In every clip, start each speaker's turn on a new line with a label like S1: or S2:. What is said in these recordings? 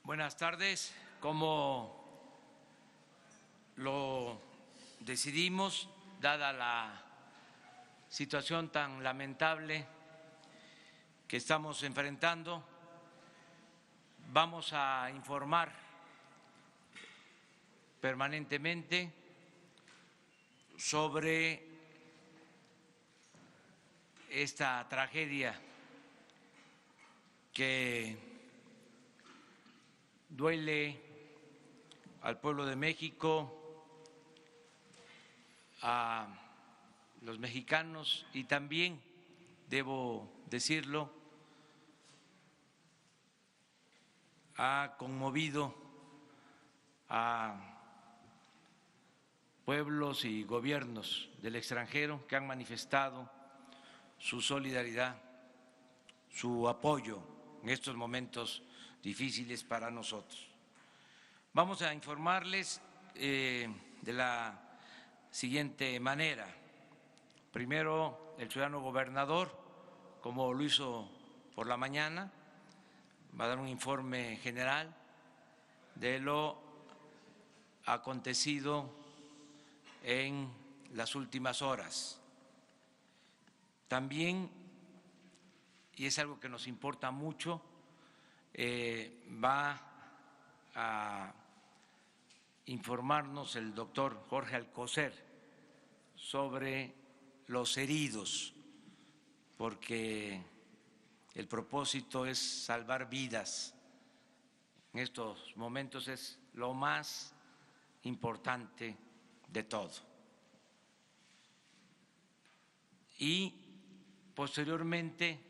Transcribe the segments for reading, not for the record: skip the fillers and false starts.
S1: Buenas tardes. Como lo decidimos, dada la situación tan lamentable que estamos enfrentando, vamos a informar permanentemente sobre esta tragedia que duele al pueblo de México, a los mexicanos y también, debo decirlo, ha conmovido a pueblos y gobiernos del extranjero que han manifestado su solidaridad, su apoyo en estos momentos difíciles para nosotros. Vamos a informarles de la siguiente manera. Primero, el ciudadano gobernador, como lo hizo por la mañana, va a dar un informe general de lo acontecido en las últimas horas. También, y es algo que nos importa mucho, va a informarnos el doctor Jorge Alcocer sobre los heridos, porque el propósito es salvar vidas. En estos momentos es lo más importante de todo. Y posteriormente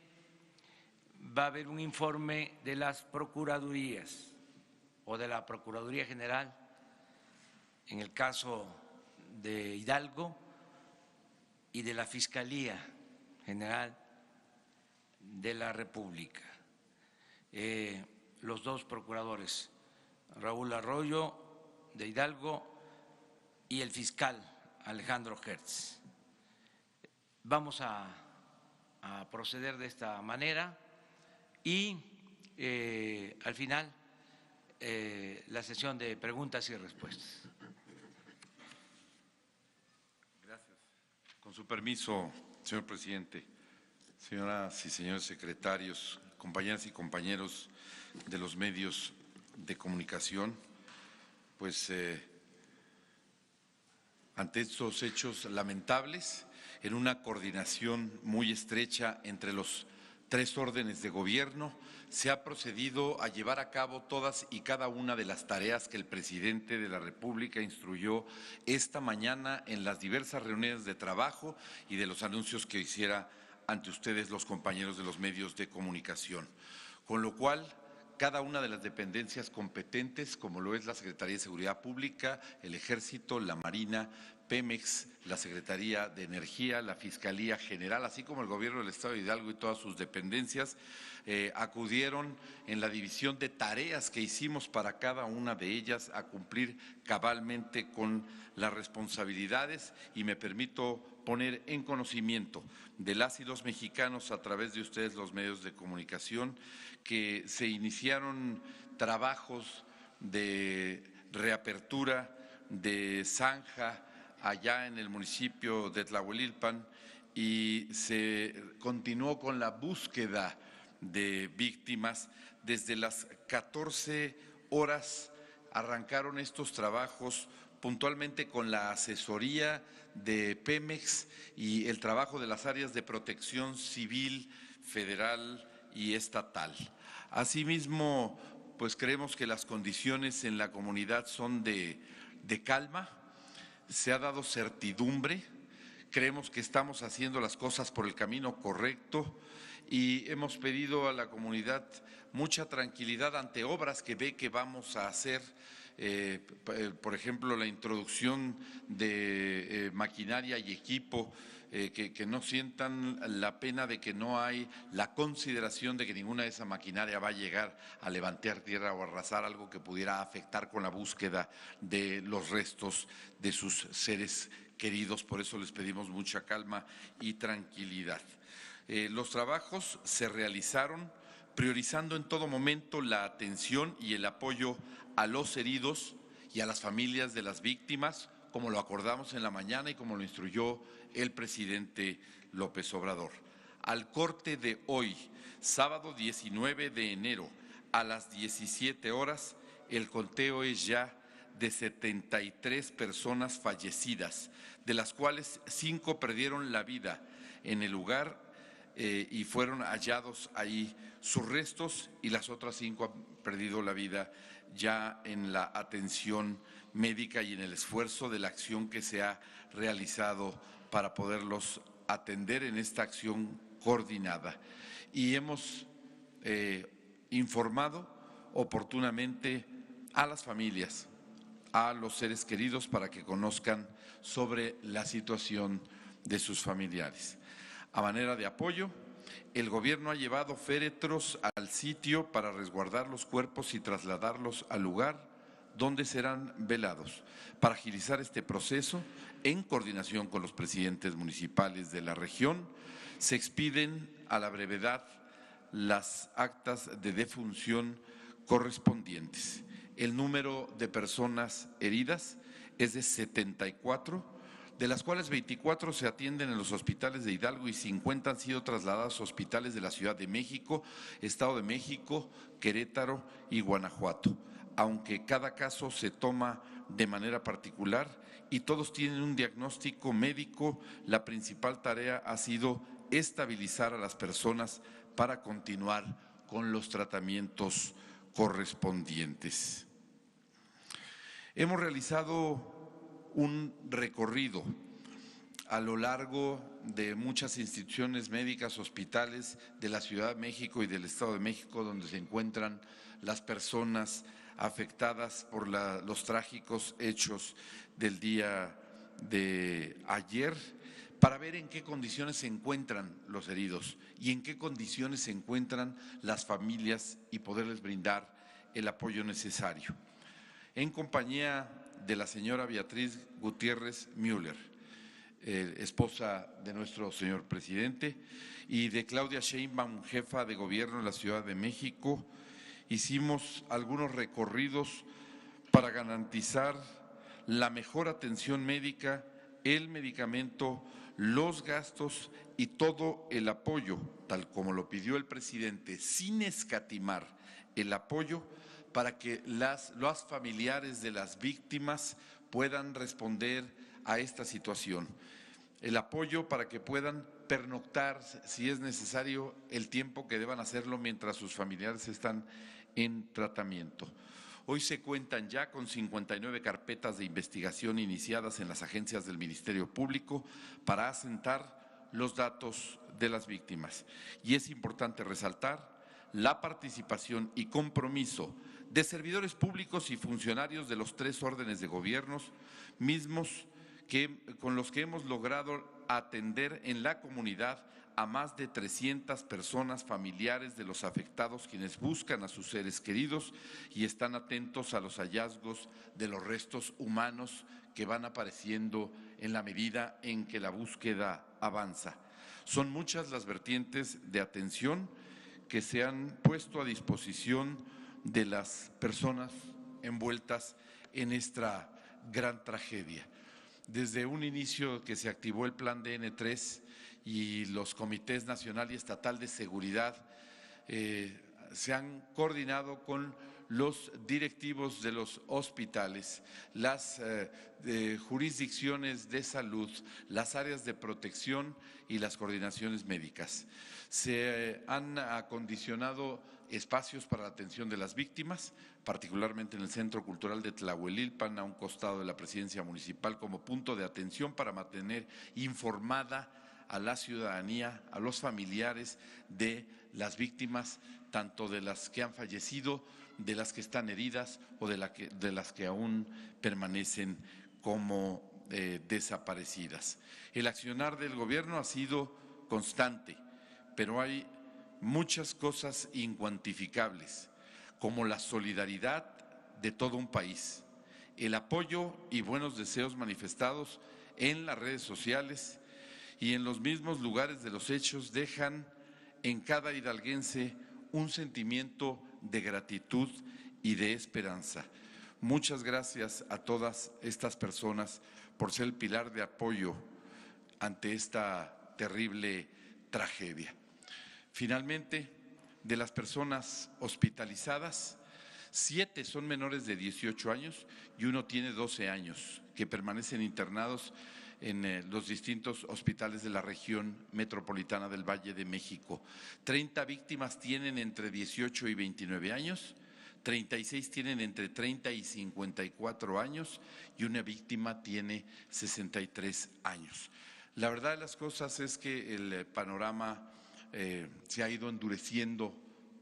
S1: va a haber un informe de las procuradurías o de la Procuraduría General, en el caso de Hidalgo, y de la Fiscalía General de la República. Los dos procuradores, Raúl Arroyo de Hidalgo y el fiscal Alejandro Hertz. Vamos a proceder de esta manera y al final la sesión de preguntas y respuestas.
S2: Gracias. Con su permiso, señor presidente, señoras y señores secretarios, compañeras y compañeros de los medios de comunicación, pues ante estos hechos lamentables, en una coordinación muy estrecha entre los tres órdenes de gobierno, se ha procedido a llevar a cabo todas y cada una de las tareas que el presidente de la República instruyó esta mañana en las diversas reuniones de trabajo y de los anuncios que hiciera ante ustedes los compañeros de los medios de comunicación. Con lo cual, cada una de las dependencias competentes, como lo es la Secretaría de Seguridad Pública, el Ejército, la Marina, Pemex, la Secretaría de Energía, la Fiscalía General, así como el Gobierno del Estado de Hidalgo y todas sus dependencias, acudieron en la división de tareas que hicimos para cada una de ellas a cumplir cabalmente con las responsabilidades, y me permito poner en conocimiento de las y los mexicanos a través de ustedes los medios de comunicación que se iniciaron trabajos de reapertura de zanja allá en el municipio de Tlahuelilpan y se continuó con la búsqueda de víctimas. Desde las 14 horas arrancaron estos trabajos puntualmente con la asesoría de Pemex y el trabajo de las áreas de protección civil, federal y estatal. Asimismo, pues creemos que las condiciones en la comunidad son de calma, se ha dado certidumbre, creemos que estamos haciendo las cosas por el camino correcto y hemos pedido a la comunidad mucha tranquilidad ante obras que ve que vamos a hacer. Por ejemplo, la introducción de maquinaria y equipo, que no sientan la pena de que no hay la consideración de que ninguna de esa maquinaria va a llegar a levantar tierra o arrasar algo que pudiera afectar con la búsqueda de los restos de sus seres queridos. Por eso les pedimos mucha calma y tranquilidad. Los trabajos se realizaron priorizando en todo momento la atención y el apoyo a los heridos y a las familias de las víctimas, como lo acordamos en la mañana y como lo instruyó el presidente López Obrador. Al corte de hoy, sábado 19 de enero, a las 17 horas, el conteo es ya de 73 personas fallecidas, de las cuales 5 perdieron la vida en el lugar y fueron hallados ahí sus restos, y las otras 5 han perdido la vida ya en la atención médica y en el esfuerzo de la acción que se ha realizado para poderlos atender en esta acción coordinada. Y hemos informado oportunamente a las familias, a los seres queridos, para que conozcan sobre la situación de sus familiares. A manera de apoyo, el gobierno ha llevado féretros al sitio para resguardar los cuerpos y trasladarlos al lugar donde serán velados. Para agilizar este proceso, en coordinación con los presidentes municipales de la región, se expiden a la brevedad las actas de defunción correspondientes. El número de personas heridas es de 74, de las cuales 24 se atienden en los hospitales de Hidalgo y 50 han sido trasladados a hospitales de la Ciudad de México, Estado de México, Querétaro y Guanajuato, aunque cada caso se toma de manera particular y todos tienen un diagnóstico médico. La principal tarea ha sido estabilizar a las personas para continuar con los tratamientos correspondientes. Hemos realizado un recorrido a lo largo de muchas instituciones médicas, hospitales de la Ciudad de México y del Estado de México, donde se encuentran las personas afectadas por los trágicos hechos del día de ayer, para ver en qué condiciones se encuentran los heridos y en qué condiciones se encuentran las familias y poderles brindar el apoyo necesario. En compañía de la señora Beatriz Gutiérrez Müller, esposa de nuestro señor presidente, y de Claudia Sheinbaum, jefa de gobierno en la Ciudad de México, hicimos algunos recorridos para garantizar la mejor atención médica, el medicamento, los gastos y todo el apoyo, tal como lo pidió el presidente, sin escatimar el apoyo para que los familiares de las víctimas puedan responder a esta situación. El apoyo para que puedan pernoctar, si es necesario, el tiempo que deban hacerlo mientras sus familiares están en tratamiento. Hoy se cuentan ya con 59 carpetas de investigación iniciadas en las agencias del Ministerio Público para asentar los datos de las víctimas. Y es importante resaltar la participación y compromiso de servidores públicos y funcionarios de los 3 órdenes de gobiernos, mismos con los que hemos logrado atender en la comunidad a más de 300 personas familiares de los afectados, quienes buscan a sus seres queridos y están atentos a los hallazgos de los restos humanos que van apareciendo en la medida en que la búsqueda avanza. Son muchas las vertientes de atención que se han puesto a disposición de las personas envueltas en esta gran tragedia. Desde un inicio que se activó el plan DN3 y los comités nacional y estatal de seguridad se han coordinado con los directivos de los hospitales, las jurisdicciones de salud, las áreas de protección y las coordinaciones médicas. Se han acondicionado espacios para la atención de las víctimas, particularmente en el Centro Cultural de Tlahuelilpan, a un costado de la Presidencia Municipal, como punto de atención para mantener informada a la ciudadanía, a los familiares de las víctimas, tanto de las que han fallecido, de las que están heridas o de las que aún permanecen como desaparecidas. El accionar del gobierno ha sido constante, pero hay muchas cosas incuantificables, como la solidaridad de todo un país, el apoyo y buenos deseos manifestados en las redes sociales y en los mismos lugares de los hechos dejan en cada hidalguense un sentimiento de gratitud y de esperanza. Muchas gracias a todas estas personas por ser el pilar de apoyo ante esta terrible tragedia. Finalmente, de las personas hospitalizadas, 7 son menores de 18 años y 1 tiene 12 años, que permanecen internados en los distintos hospitales de la región metropolitana del Valle de México. 30 víctimas tienen entre 18 y 29 años, 36 tienen entre 30 y 54 años y una víctima tiene 63 años. La verdad de las cosas es que el panorama se ha ido endureciendo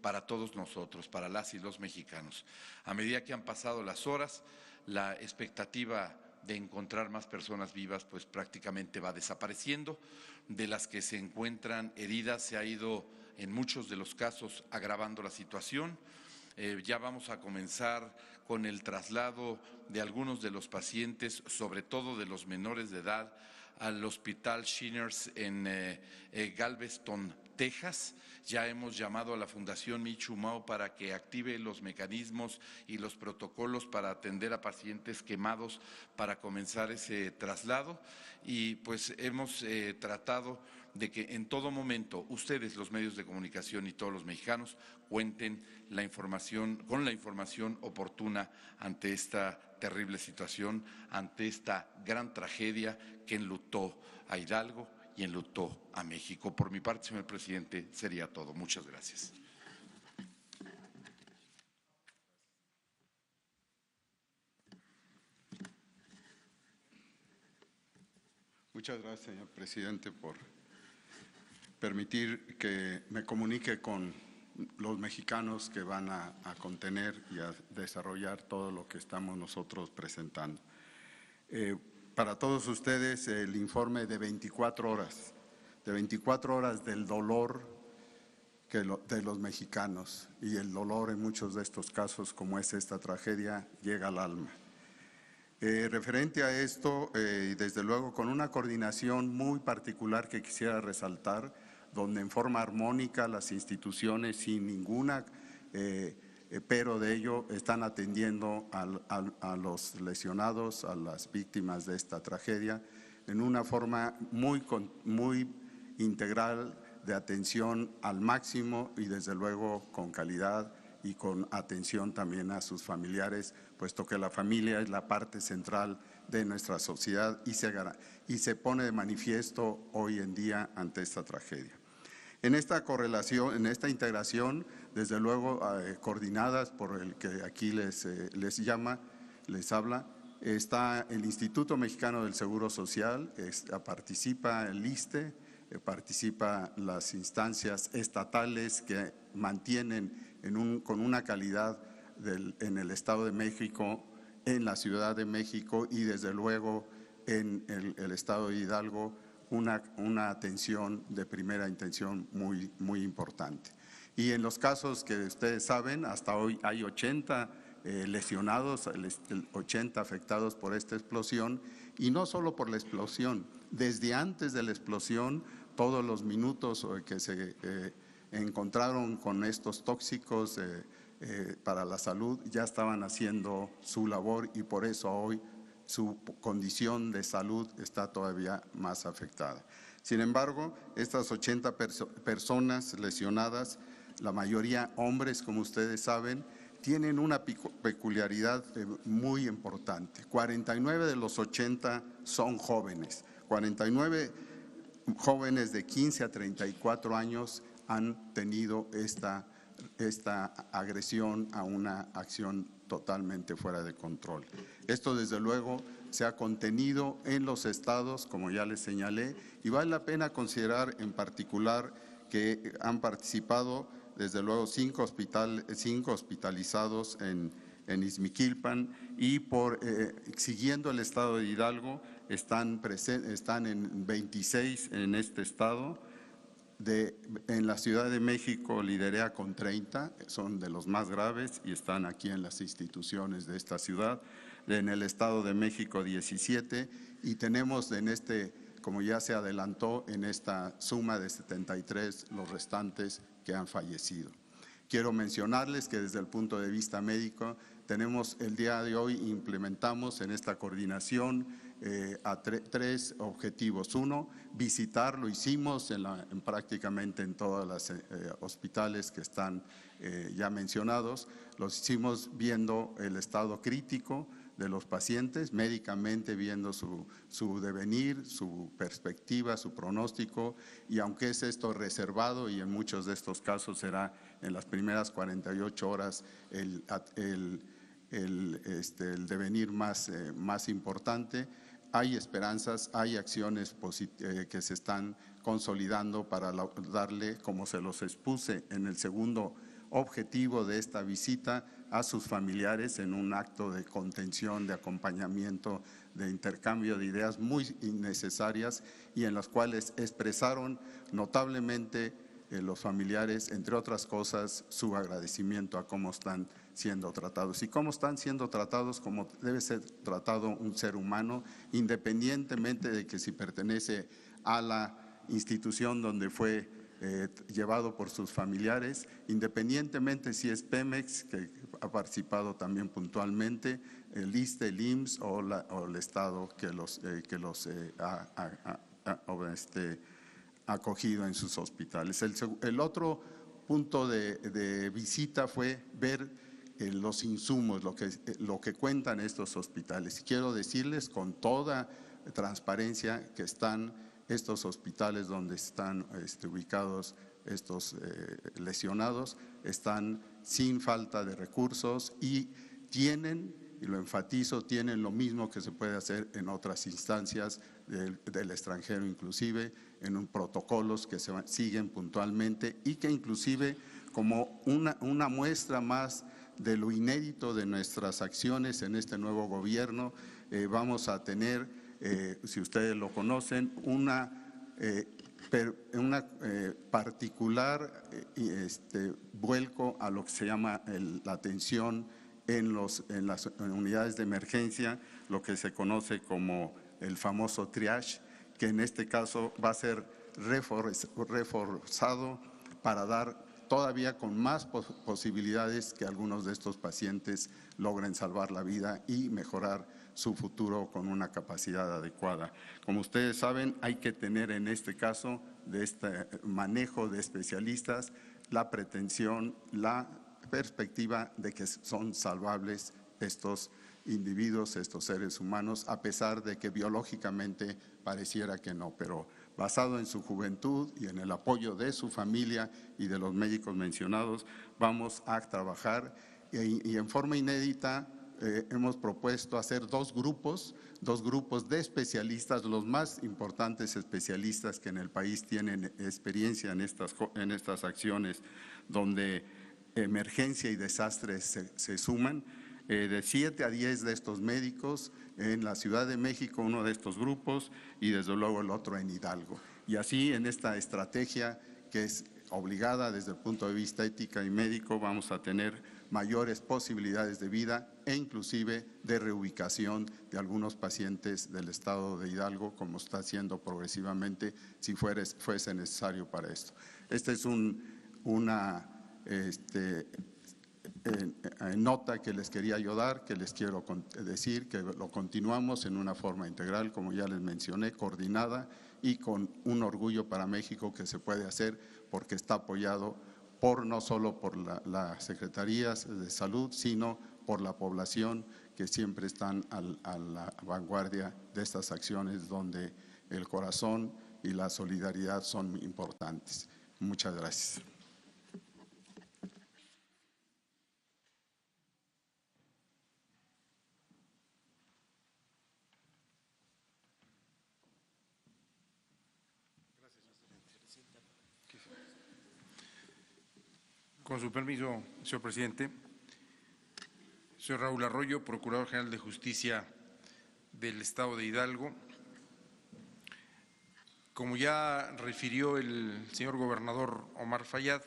S2: para todos nosotros, para las y los mexicanos. A medida que han pasado las horas, la expectativa de encontrar más personas vivas pues prácticamente va desapareciendo. De las que se encuentran heridas se ha ido en muchos de los casos agravando la situación. Ya vamos a comenzar con el traslado de algunos de los pacientes, sobre todo de los menores de edad, al Hospital Shinners en Galveston, Texas. Ya hemos llamado a la Fundación Michu Mao para que active los mecanismos y los protocolos para atender a pacientes quemados para comenzar ese traslado y pues hemos tratado de que en todo momento ustedes, los medios de comunicación y todos los mexicanos, cuenten con la información oportuna ante esta terrible situación, ante esta gran tragedia que enlutó a Hidalgo y enlutó a México. Por mi parte, señor presidente, sería todo. Muchas gracias.
S3: Muchas gracias, señor presidente, por permitir que me comunique con los mexicanos que van a contener y a desarrollar todo lo que estamos nosotros presentando. Para todos ustedes el informe de 24 horas del dolor de los mexicanos, y el dolor en muchos de estos casos, como es esta tragedia, llega al alma. Referente a esto, y desde luego con una coordinación muy particular que quisiera resaltar, donde en forma armónica las instituciones, sin ninguna pero de ello, están atendiendo a los lesionados, a las víctimas de esta tragedia, en una forma muy integral de atención al máximo y desde luego con calidad y con atención también a sus familiares, puesto que la familia es la parte central de nuestra sociedad y se pone de manifiesto hoy en día ante esta tragedia. En esta correlación, en esta integración, desde luego coordinadas por el que aquí les habla, está el Instituto Mexicano del Seguro Social, participa el ISSSTE, participa las instancias estatales que mantienen con una calidad en el Estado de México, en la Ciudad de México y desde luego en el Estado de Hidalgo, una atención de primera intención muy importante. Y en los casos que ustedes saben, hasta hoy hay 80 lesionados, 80 afectados por esta explosión, y no solo por la explosión, desde antes de la explosión, todos los minutos que se encontraron con estos tóxicos para la salud ya estaban haciendo su labor y por eso hoy su condición de salud está todavía más afectada. Sin embargo, estas 80 personas lesionadas, la mayoría hombres, como ustedes saben, tienen una peculiaridad muy importante. 49 de los 80 son jóvenes, 49 jóvenes de 15 a 34 años han tenido esta agresión a una acción totalmente fuera de control. Esto desde luego se ha contenido en los estados, como ya les señalé, y vale la pena considerar en particular que han participado desde luego 5 hospitalizados en Ixmiquilpan y siguiendo el estado de Hidalgo están en 26 en este estado. En la Ciudad de México liderea con 30, son de los más graves y están aquí en las instituciones de esta ciudad. En el Estado de México 17 y tenemos como ya se adelantó, en esta suma de 73 los restantes que han fallecido. Quiero mencionarles que desde el punto de vista médico tenemos el día de hoy, implementamos en esta coordinación tres objetivos. Uno, visitar, lo hicimos prácticamente en todos los hospitales que están ya mencionados, los hicimos viendo el estado crítico de los pacientes, médicamente viendo su devenir, su perspectiva, su pronóstico, y aunque es esto reservado y en muchos de estos casos será en las primeras 48 horas el devenir más importante, hay esperanzas, hay acciones que se están consolidando para darle, como se los expuse en el segundo objetivo de esta visita, a sus familiares en un acto de contención, de acompañamiento, de intercambio de ideas muy necesarias y en las cuales expresaron notablemente los familiares, entre otras cosas, su agradecimiento a cómo están siendo tratados y cómo están siendo tratados como debe ser tratado un ser humano, independientemente de que si pertenece a la institución donde fue llevado por sus familiares, independientemente si es Pemex, que ha participado también puntualmente, el ISSSTE, el IMSS o el Estado que los ha acogido en sus hospitales. El otro punto de visita fue ver los insumos, lo que cuentan estos hospitales. Quiero decirles con toda transparencia que están estos hospitales donde están ubicados estos lesionados, están sin falta de recursos y tienen, y lo enfatizo, tienen lo mismo que se puede hacer en otras instancias del extranjero, inclusive en protocolos que se siguen puntualmente y que inclusive como una muestra más de lo inédito de nuestras acciones en este nuevo gobierno, vamos a tener, si ustedes lo conocen, una particular vuelco a lo que se llama la atención en las unidades de emergencia, lo que se conoce como el famoso triage, que en este caso va a ser reforzado para dar todavía con más posibilidades que algunos de estos pacientes logren salvar la vida y mejorar su futuro con una capacidad adecuada. Como ustedes saben, hay que tener en este caso de este manejo de especialistas la pretensión, la perspectiva de que son salvables estos individuos, estos seres humanos, a pesar de que biológicamente pareciera que no, pero basado en su juventud y en el apoyo de su familia y de los médicos mencionados, vamos a trabajar y en forma inédita hemos propuesto hacer dos grupos de especialistas, los más importantes especialistas que en el país tienen experiencia en estas acciones, donde emergencia y desastres se suman, de 7 a 10 de estos médicos en la Ciudad de México, uno de estos grupos, y desde luego el otro en Hidalgo. Y así en esta estrategia que es obligada desde el punto de vista ética y médico, vamos a tener mayores posibilidades de vida e inclusive de reubicación de algunos pacientes del estado de Hidalgo, como está haciendo progresivamente si fuese necesario para esto. Esta es una nota que les quería yo dar, que les quiero decir que lo continuamos en una forma integral, como ya les mencioné, coordinada y con un orgullo para México que se puede hacer porque está apoyado no solo por las secretarías de salud, sino por la población que siempre están a la vanguardia de estas acciones donde el corazón y la solidaridad son importantes. Muchas gracias.
S4: Con su permiso, señor presidente. Soy Raúl Arroyo, Procurador General de Justicia del Estado de Hidalgo. Como ya refirió el señor gobernador Omar Fayad,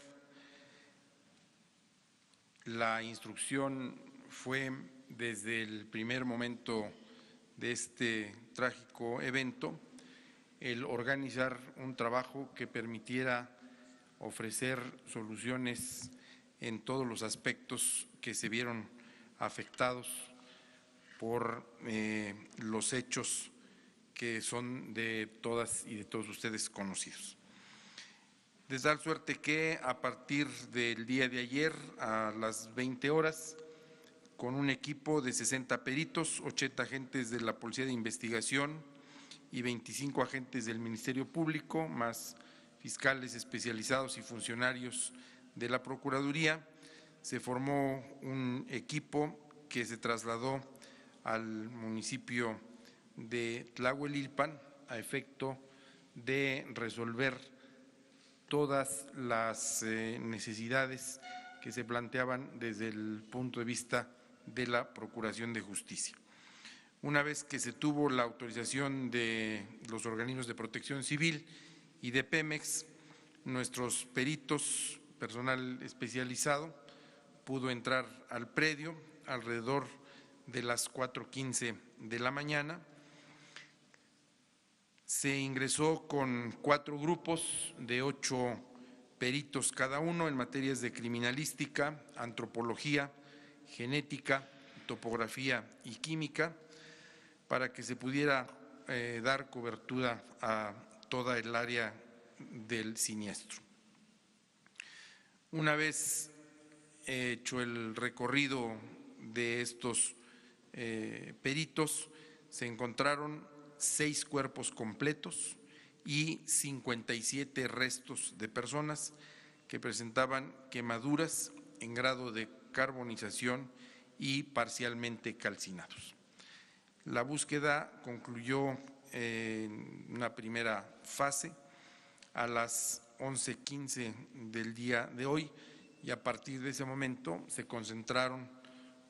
S4: la instrucción fue desde el primer momento de este trágico evento el organizar un trabajo que permitiera ofrecer soluciones en todos los aspectos que se vieron afectados por los hechos que son de todas y de todos ustedes conocidos. De tal suerte que a partir del día de ayer a las 20 horas, con un equipo de 60 peritos, 80 agentes de la Policía de Investigación y 25 agentes del Ministerio Público, más fiscales especializados y funcionarios de la Procuraduría, se formó un equipo que se trasladó al municipio de Tlahuelilpan a efecto de resolver todas las necesidades que se planteaban desde el punto de vista de la Procuración de Justicia. Una vez que se tuvo la autorización de los organismos de protección civil y de Pemex, nuestros peritos, personal especializado, pudo entrar al predio alrededor de las 4:15 de la mañana. Se ingresó con 4 grupos de 8 peritos cada uno en materias de criminalística, antropología, genética, topografía y química, para que se pudiera dar cobertura a toda el área del siniestro. Una vez hecho el recorrido de estos peritos, se encontraron 6 cuerpos completos y 57 restos de personas que presentaban quemaduras en grado de carbonización y parcialmente calcinados. La búsqueda concluyó en una primera fase a las 11:15 del día de hoy y a partir de ese momento se concentraron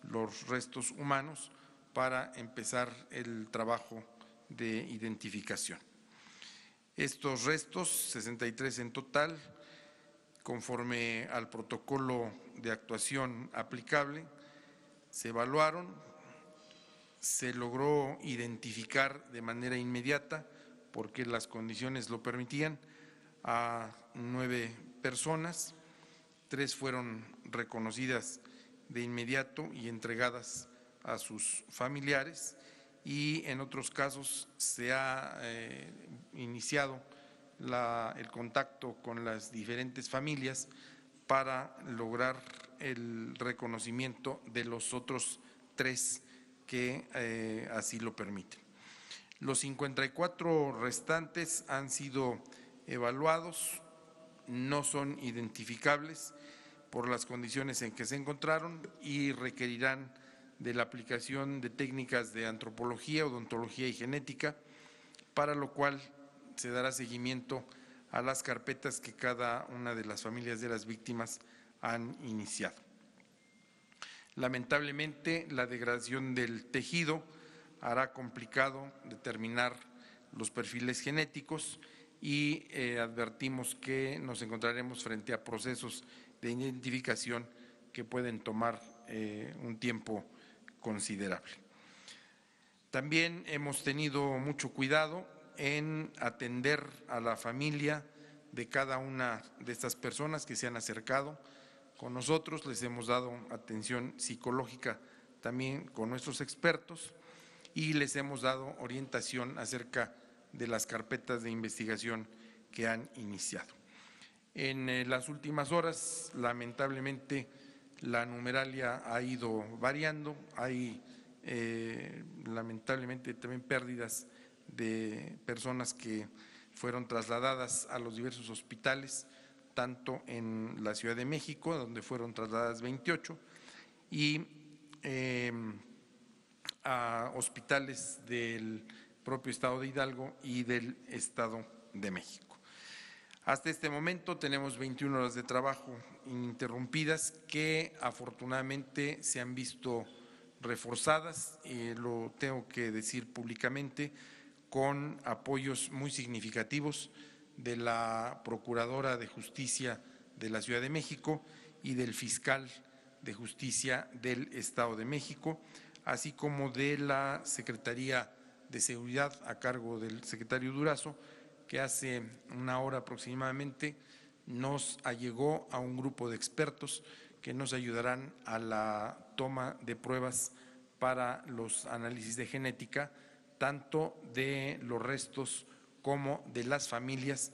S4: los restos humanos para empezar el trabajo de identificación. Estos restos, 63 en total, conforme al protocolo de actuación aplicable, se evaluaron, se logró identificar de manera inmediata, porque las condiciones lo permitían, a 9 personas, 3 fueron reconocidas de inmediato y entregadas a sus familiares, y en otros casos se ha iniciado el contacto con las diferentes familias para lograr el reconocimiento de los otros 3 que así lo permiten. Los 54 restantes han sido evaluados, no son identificables por las condiciones en que se encontraron y requerirán de la aplicación de técnicas de antropología, odontología y genética, para lo cual se dará seguimiento a las carpetas que cada una de las familias de las víctimas han iniciado. Lamentablemente, la degradación del tejido hará complicado determinar los perfiles genéticos y advertimos que nos encontraremos frente a procesos de identificación que pueden tomar un tiempo considerable. También hemos tenido mucho cuidado en atender a la familia de cada una de estas personas que se han acercado con nosotros. Les hemos dado atención psicológica también con nuestros expertos y les hemos dado orientación acerca de las carpetas de investigación que han iniciado. En las últimas horas, lamentablemente, la numeralia ha ido variando, hay lamentablemente también pérdidas de personas que fueron trasladadas a los diversos hospitales, tanto en la Ciudad de México, donde fueron trasladadas 28, y a hospitales del propio Estado de Hidalgo y del Estado de México. Hasta este momento tenemos 21 horas de trabajo ininterrumpidas que afortunadamente se han visto reforzadas, lo tengo que decir públicamente, con apoyos muy significativos de la Procuradora de Justicia de la Ciudad de México y del Fiscal de Justicia del Estado de México, así como de la Secretaría de Seguridad a cargo del secretario Durazo, que hace una hora aproximadamente nos allegó a un grupo de expertos que nos ayudarán a la toma de pruebas para los análisis de genética, tanto de los restos como de las familias,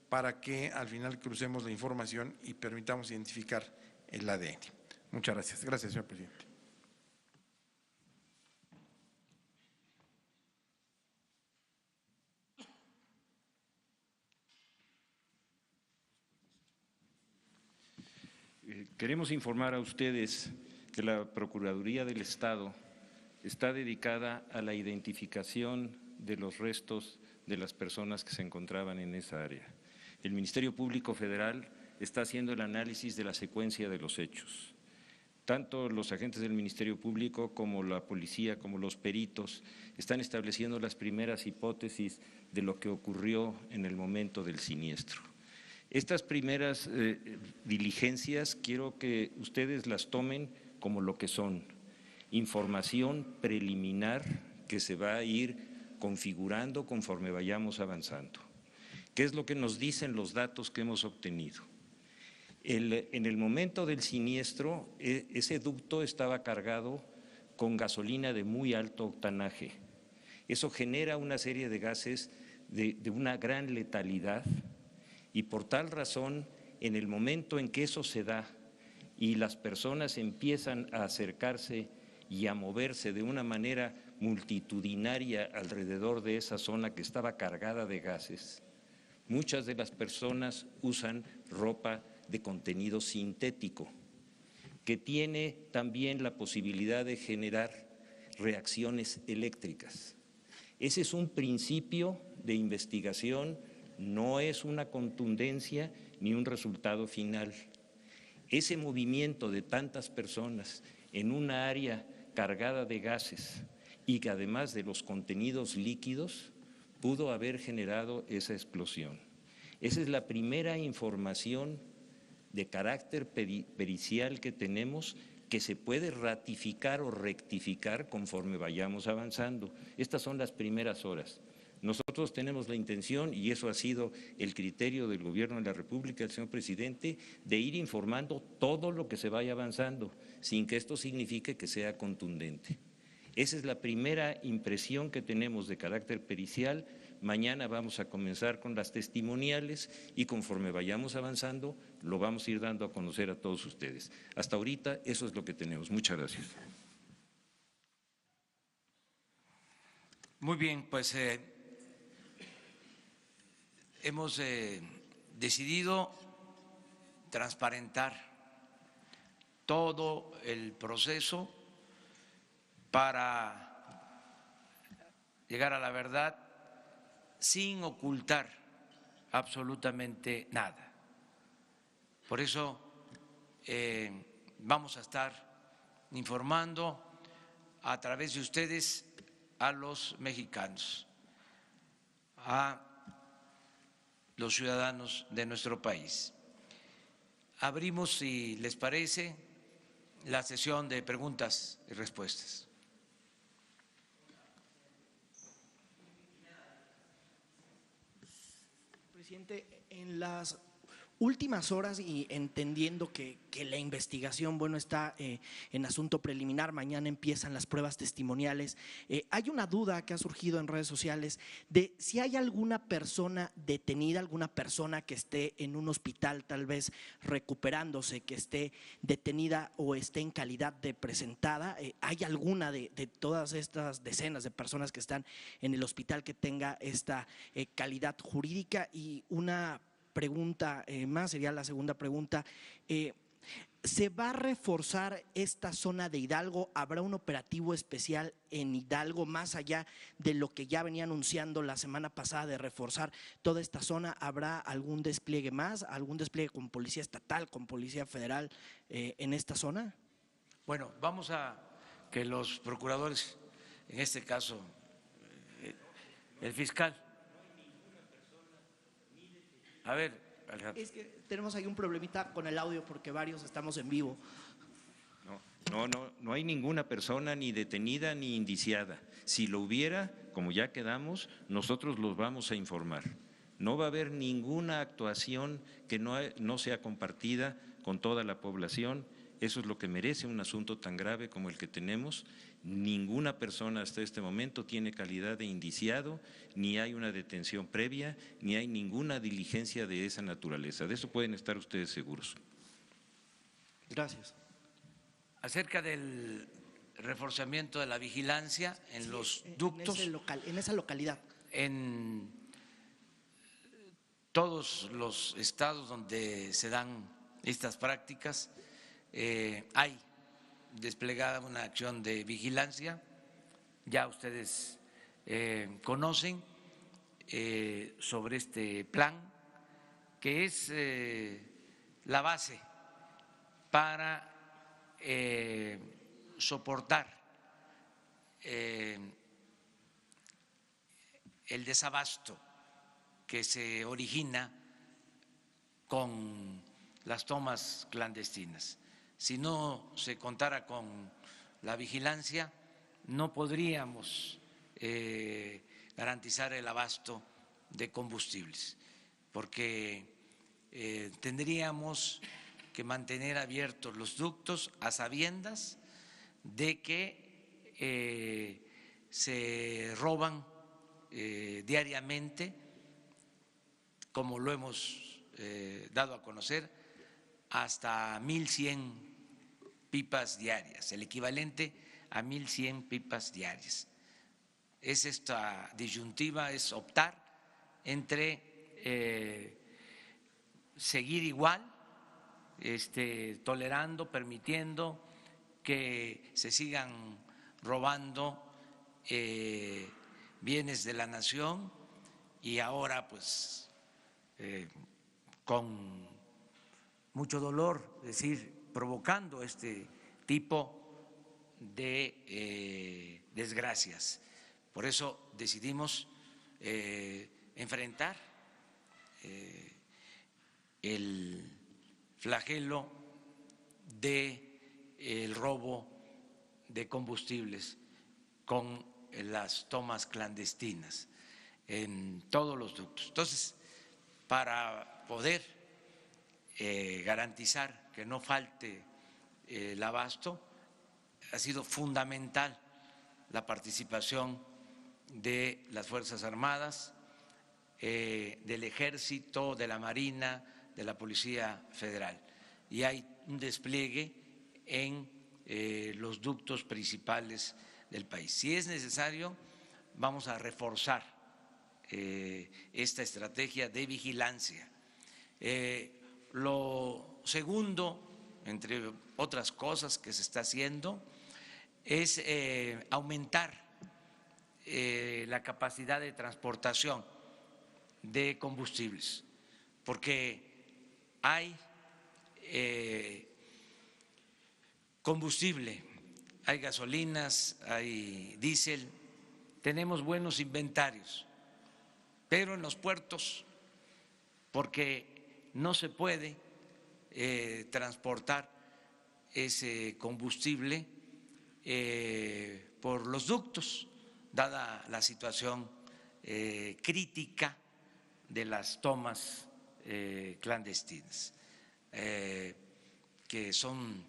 S4: para que al final crucemos la información y permitamos identificar el ADN. Muchas gracias. Gracias, señor presidente.
S5: Queremos informar a ustedes que la Procuraduría del Estado está dedicada a la identificación de los restos de las personas que se encontraban en esa área. El Ministerio Público Federal está haciendo el análisis de la secuencia de los hechos. Tanto los agentes del Ministerio Público como la policía, como los peritos, están estableciendo las primeras hipótesis de lo que ocurrió en el momento del siniestro. Estas primeras diligencias quiero que ustedes las tomen como lo que son: información preliminar que se va a ir configurando conforme vayamos avanzando. ¿Qué es lo que nos dicen los datos que hemos obtenido? En el momento del siniestro, ese ducto estaba cargado con gasolina de muy alto octanaje. Eso genera una serie de gases de una gran letalidad. Y por tal razón, en el momento en que eso se da y las personas empiezan a acercarse y a moverse de una manera multitudinaria alrededor de esa zona que estaba cargada de gases, muchas de las personas usan ropa de contenido sintético, que tiene también la posibilidad de generar reacciones eléctricas. Ese es un principio de investigación. No es una contundencia ni un resultado final. Ese movimiento de tantas personas en una área cargada de gases y que además de los contenidos líquidos pudo haber generado esa explosión. Esa es la primera información de carácter pericial que tenemos, que se puede ratificar o rectificar conforme vayamos avanzando. Estas son las primeras horas. Nosotros tenemos la intención, y eso ha sido el criterio del Gobierno de la República, del señor presidente, de ir informando todo lo que se vaya avanzando, sin que esto signifique que sea contundente. Esa es la primera impresión que tenemos de carácter pericial. Mañana vamos a comenzar con las testimoniales y conforme vayamos avanzando lo vamos a ir dando a conocer a todos ustedes. Hasta ahorita eso es lo que tenemos. Muchas gracias.
S1: Muy bien, pues hemos decidido transparentar todo el proceso para llegar a la verdad sin ocultar absolutamente nada. Por eso vamos a estar informando a través de ustedes a los mexicanos, a los ciudadanos de nuestro país. Abrimos, si les parece, la sesión de preguntas y respuestas.
S6: Presidente, en las últimas horas y entendiendo que la investigación, bueno, está en asunto preliminar, mañana empiezan las pruebas testimoniales, hay una duda que ha surgido en redes sociales de si hay alguna persona detenida, alguna persona que esté en un hospital tal vez recuperándose, que esté detenida o esté en calidad de presentada. ¿Hay alguna de todas estas decenas de personas que están en el hospital que tenga esta calidad jurídica? Y una pregunta más, sería la segunda pregunta. ¿Se va a reforzar esta zona de Hidalgo? ¿Habrá un operativo especial en Hidalgo más allá de lo que ya venía anunciando la semana pasada de reforzar toda esta zona? ¿Habrá algún despliegue más, algún despliegue con policía estatal, con policía federal en esta zona?
S1: Bueno, vamos a que los procuradores, en este caso el fiscal. A ver, Alejandro.
S6: Es que tenemos ahí un problemita con el audio porque varios estamos en vivo.
S5: No hay ninguna persona ni detenida ni indiciada. Si lo hubiera, como ya quedamos, nosotros los vamos a informar. No va a haber ninguna actuación que no sea compartida con toda la población Eso es lo que merece un asunto tan grave como el que tenemos. Ninguna persona hasta este momento tiene calidad de indiciado, ni hay una detención previa, ni hay ninguna diligencia de esa naturaleza. De eso pueden estar ustedes seguros.
S6: Gracias.
S1: Acerca del reforzamiento de la vigilancia en los ductos.
S6: En esa localidad.
S1: En todos los estados donde se dan estas prácticas hay desplegada una acción de vigilancia. Ya ustedes conocen sobre este plan, que es la base para soportar el desabasto que se origina con las tomas clandestinas. Si no se contara con la vigilancia, no podríamos garantizar el abasto de combustibles, porque tendríamos que mantener abiertos los ductos a sabiendas de que se roban diariamente, como lo hemos dado a conocer, hasta 1.100 pipas diarias, el equivalente a 1.100 pipas diarias. Es esta disyuntiva, es optar entre seguir igual, tolerando, permitiendo que se sigan robando bienes de la nación y ahora pues con mucho dolor, es decir, provocando este tipo de desgracias. Por eso decidimos enfrentar el flagelo del robo de combustibles con las tomas clandestinas en todos los ductos. Entonces, para poder garantizar que no falte el abasto, ha sido fundamental la participación de las Fuerzas Armadas, del Ejército, de la Marina, de la Policía Federal. Y hay un despliegue en los ductos principales del país. Si es necesario, vamos a reforzar esta estrategia de vigilancia. Lo segundo, entre otras cosas que se está haciendo, es aumentar la capacidad de transportación de combustibles, porque hay combustible, hay gasolinas, hay diésel, tenemos buenos inventarios, pero en los puertos, porque no se puede transportar ese combustible por los ductos, dada la situación crítica de las tomas clandestinas, que son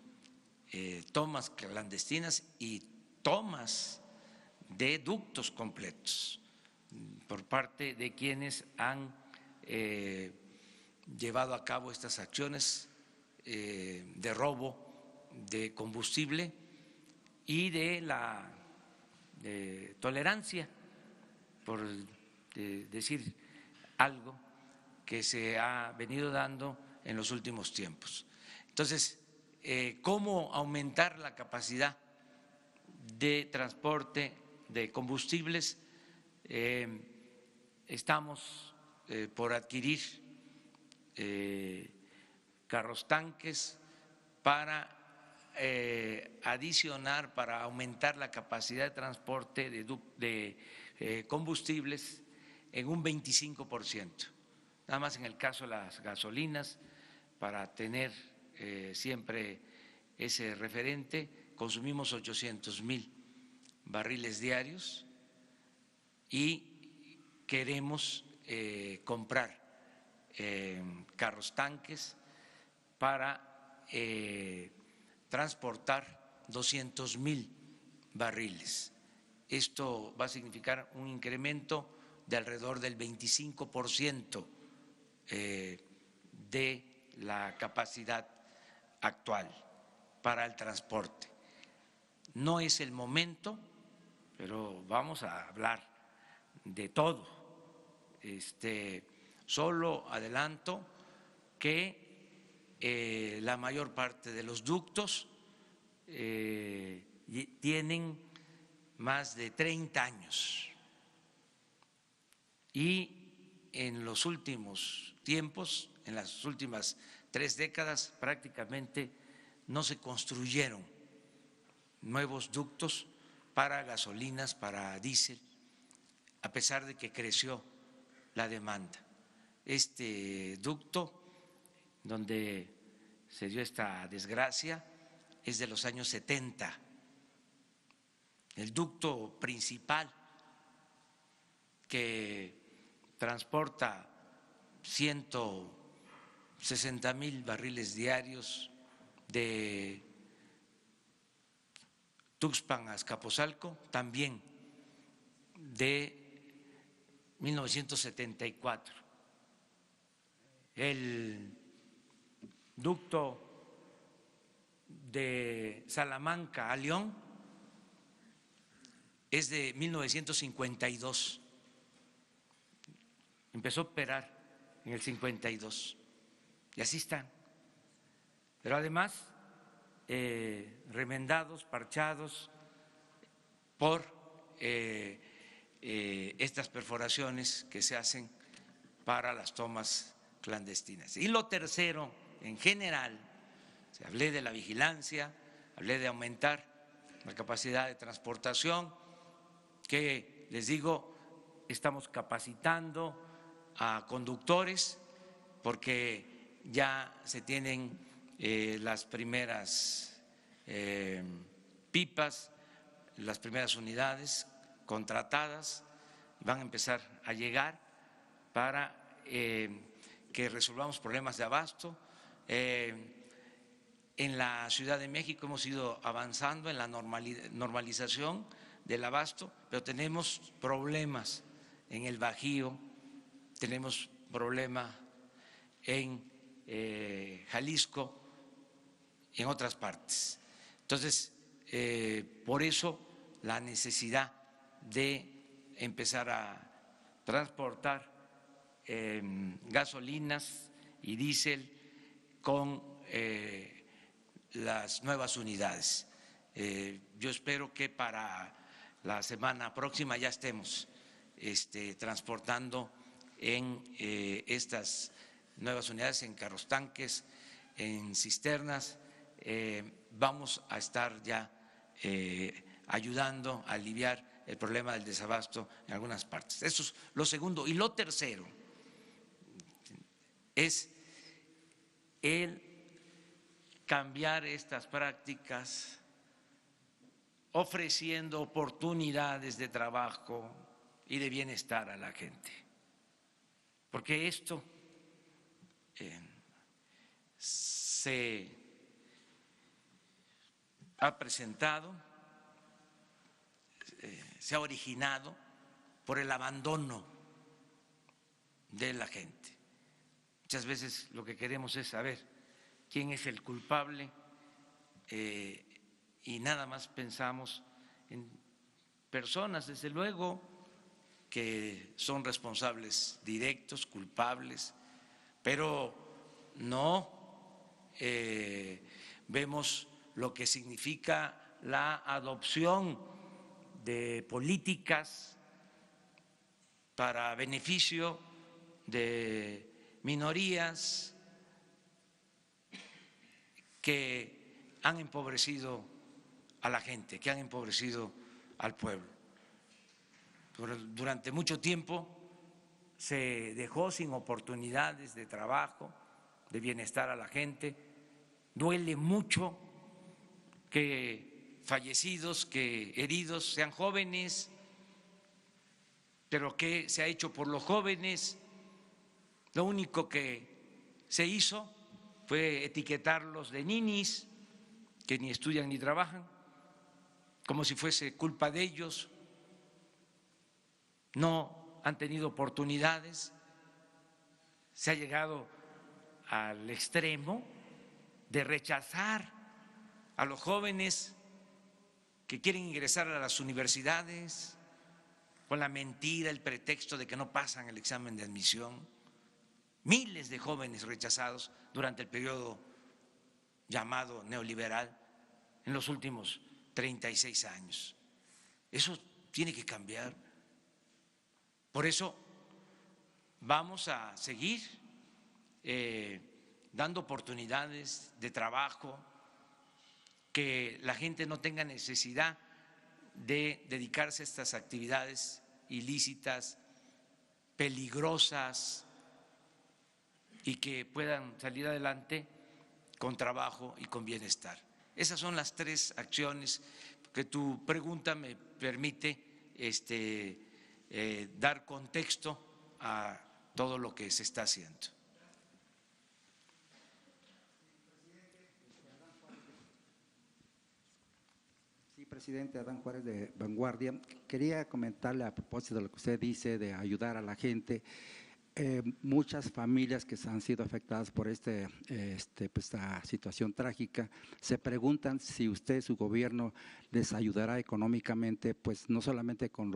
S1: tomas clandestinas y tomas de ductos completos por parte de quienes han llevado a cabo estas acciones de robo de combustible y de la tolerancia, por decir algo, que se ha venido dando en los últimos tiempos. Entonces, ¿cómo aumentar la capacidad de transporte de combustibles? Estamos por adquirir carros tanques para adicionar, para aumentar la capacidad de transporte de combustibles en un 25%. Nada más en el caso de las gasolinas, para tener siempre ese referente, consumimos 800,000 barriles diarios y queremos comprar carros tanques para transportar 200,000 barriles. Esto va a significar un incremento de alrededor del 25% de la capacidad actual para el transporte. No es el momento, pero vamos a hablar de todo. Solo adelanto que la mayor parte de los ductos tienen más de 30 años y en los últimos tiempos, en las últimas 3 décadas, prácticamente no se construyeron nuevos ductos para gasolinas, para diésel, a pesar de que creció la demanda. Este ducto donde se dio esta desgracia es de los años 70. El ducto principal que transporta 160,000 barriles diarios de Tuxpan a Azcapotzalco, también de 1974. El ducto de Salamanca a León es de 1952. Empezó a operar en el 52 y así están. Pero además, remendados, parchados por estas perforaciones que se hacen para las tomas clandestinas. Y lo tercero, en general, hablé de la vigilancia, hablé de aumentar la capacidad de transportación, que les digo, estamos capacitando a conductores porque ya se tienen las primeras pipas, las primeras unidades contratadas, van a empezar a llegar para que resolvamos problemas de abasto. En la Ciudad de México hemos ido avanzando en la normalización del abasto, pero tenemos problemas en el Bajío, tenemos problemas en Jalisco, en otras partes. Entonces, por eso la necesidad de empezar a transportar gasolinas y diésel con las nuevas unidades. Yo espero que para la semana próxima ya estemos transportando en estas nuevas unidades, en carros tanques, en cisternas. Vamos a estar ya ayudando a aliviar el problema del desabasto en algunas partes. Eso es lo segundo. Y lo tercero es el cambiar estas prácticas, ofreciendo oportunidades de trabajo y de bienestar a la gente. Porque esto se ha presentado, se ha originado por el abandono de la gente. Muchas veces lo que queremos es saber quién es el culpable y nada más pensamos en personas, desde luego, que son responsables directos, culpables, pero no vemos lo que significa la adopción de políticas para beneficio de minorías que han empobrecido a la gente, que han empobrecido al pueblo. Durante mucho tiempo se dejó sin oportunidades de trabajo, de bienestar a la gente. Duele mucho que fallecidos, que heridos sean jóvenes, pero ¿qué se ha hecho por los jóvenes? Lo único que se hizo fue etiquetarlos de ninis, que ni estudian ni trabajan, como si fuese culpa de ellos, no han tenido oportunidades, se ha llegado al extremo de rechazar a los jóvenes que quieren ingresar a las universidades con la mentira, el pretexto de que no pasan el examen de admisión. Miles de jóvenes rechazados durante el periodo llamado neoliberal en los últimos 36 años. Eso tiene que cambiar. Por eso vamos a seguir dando oportunidades de trabajo, que la gente no tenga necesidad de dedicarse a estas actividades ilícitas, peligrosas, y que puedan salir adelante con trabajo y con bienestar. Esas son las tres acciones que tu pregunta me permite dar contexto a todo lo que se está haciendo.
S7: Sí, presidente, Adán Juárez de Vanguardia. Quería comentarle a propósito de lo que usted dice de ayudar a la gente. Muchas familias que han sido afectadas por esta situación trágica se preguntan si usted, su gobierno, les ayudará económicamente, pues no solamente con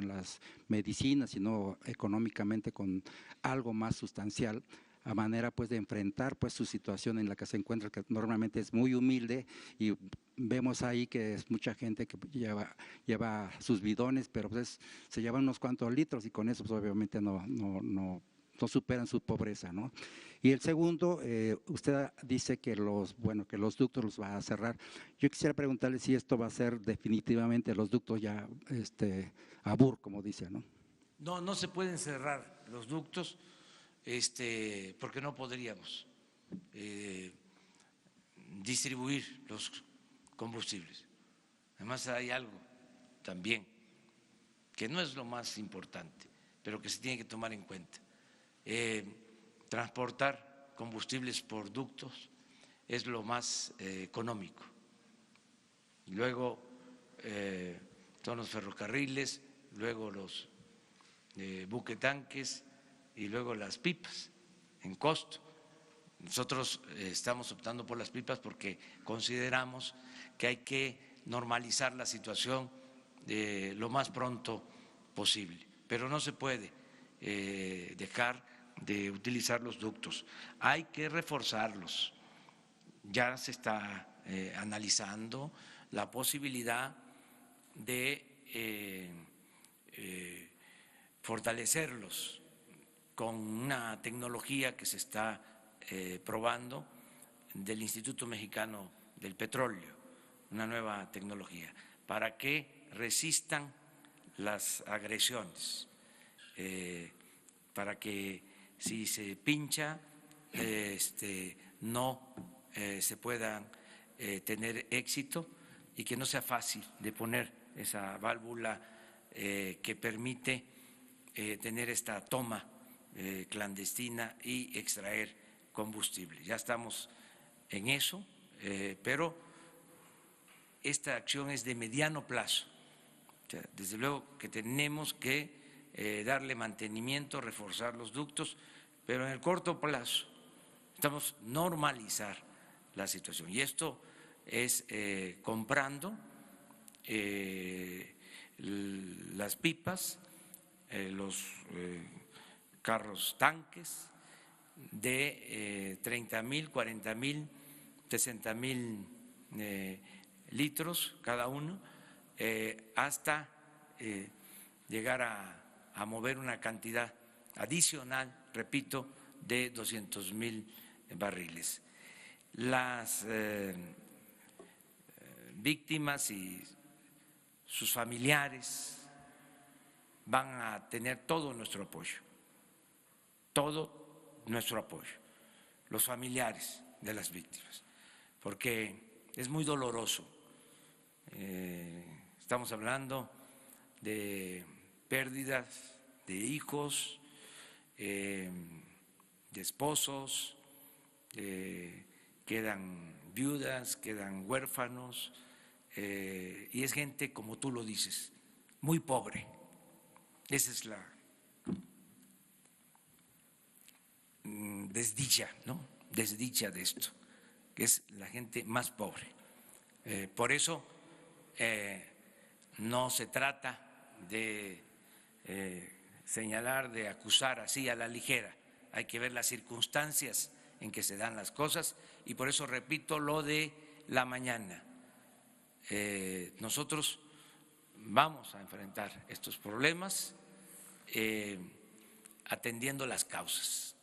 S7: las medicinas, sino económicamente con algo más sustancial, a manera pues de enfrentar pues su situación en la que se encuentra, que normalmente es muy humilde, y vemos ahí que es mucha gente que lleva sus bidones, pero pues se llevan unos cuantos litros y con eso pues obviamente no superan su pobreza, ¿no? Y el segundo, usted dice que los ductos los va a cerrar. Yo quisiera preguntarle si esto va a ser definitivamente los ductos ya ABUR, como dice, ¿no?
S1: No se pueden cerrar los ductos, porque no podríamos distribuir los combustibles. Además hay algo también que no es lo más importante, pero que se tiene que tomar en cuenta. Transportar combustibles por ductos es lo más económico. Luego son los ferrocarriles, luego los buquetanques y luego las pipas en costo. Nosotros estamos optando por las pipas porque consideramos que hay que normalizar la situación lo más pronto posible, pero no se puede dejar de utilizar los ductos, hay que reforzarlos. Ya se está analizando la posibilidad de fortalecerlos con una tecnología que se está probando del Instituto Mexicano del Petróleo, una nueva tecnología, para que resistan las agresiones, para que si se pincha no se puedan tener éxito y que no sea fácil de poner esa válvula que permite tener esta toma clandestina y extraer combustible. Ya estamos en eso, pero esta acción es de mediano plazo. O sea, desde luego que tenemos que darle mantenimiento, reforzar los ductos, pero en el corto plazo estamos normalizar la situación. Y esto es comprando las pipas, los carros tanques de 30,000, 40,000, 60,000 litros cada uno, hasta llegar a mover una cantidad adicional, repito, de 200,000 barriles. Las víctimas y sus familiares van a tener todo nuestro apoyo, todo nuestro apoyo, los familiares de las víctimas, porque es muy doloroso. Estamos hablando de pérdidas de hijos, de esposos, de quedan viudas, quedan huérfanos, y es gente, como tú lo dices, muy pobre. Esa es la desdicha, ¿no? Desdicha de esto, que es la gente más pobre. Por eso no se trata de señalar, de acusar así a la ligera. Hay que ver las circunstancias en que se dan las cosas y por eso repito lo de la mañana. Nosotros vamos a enfrentar estos problemas atendiendo las causas.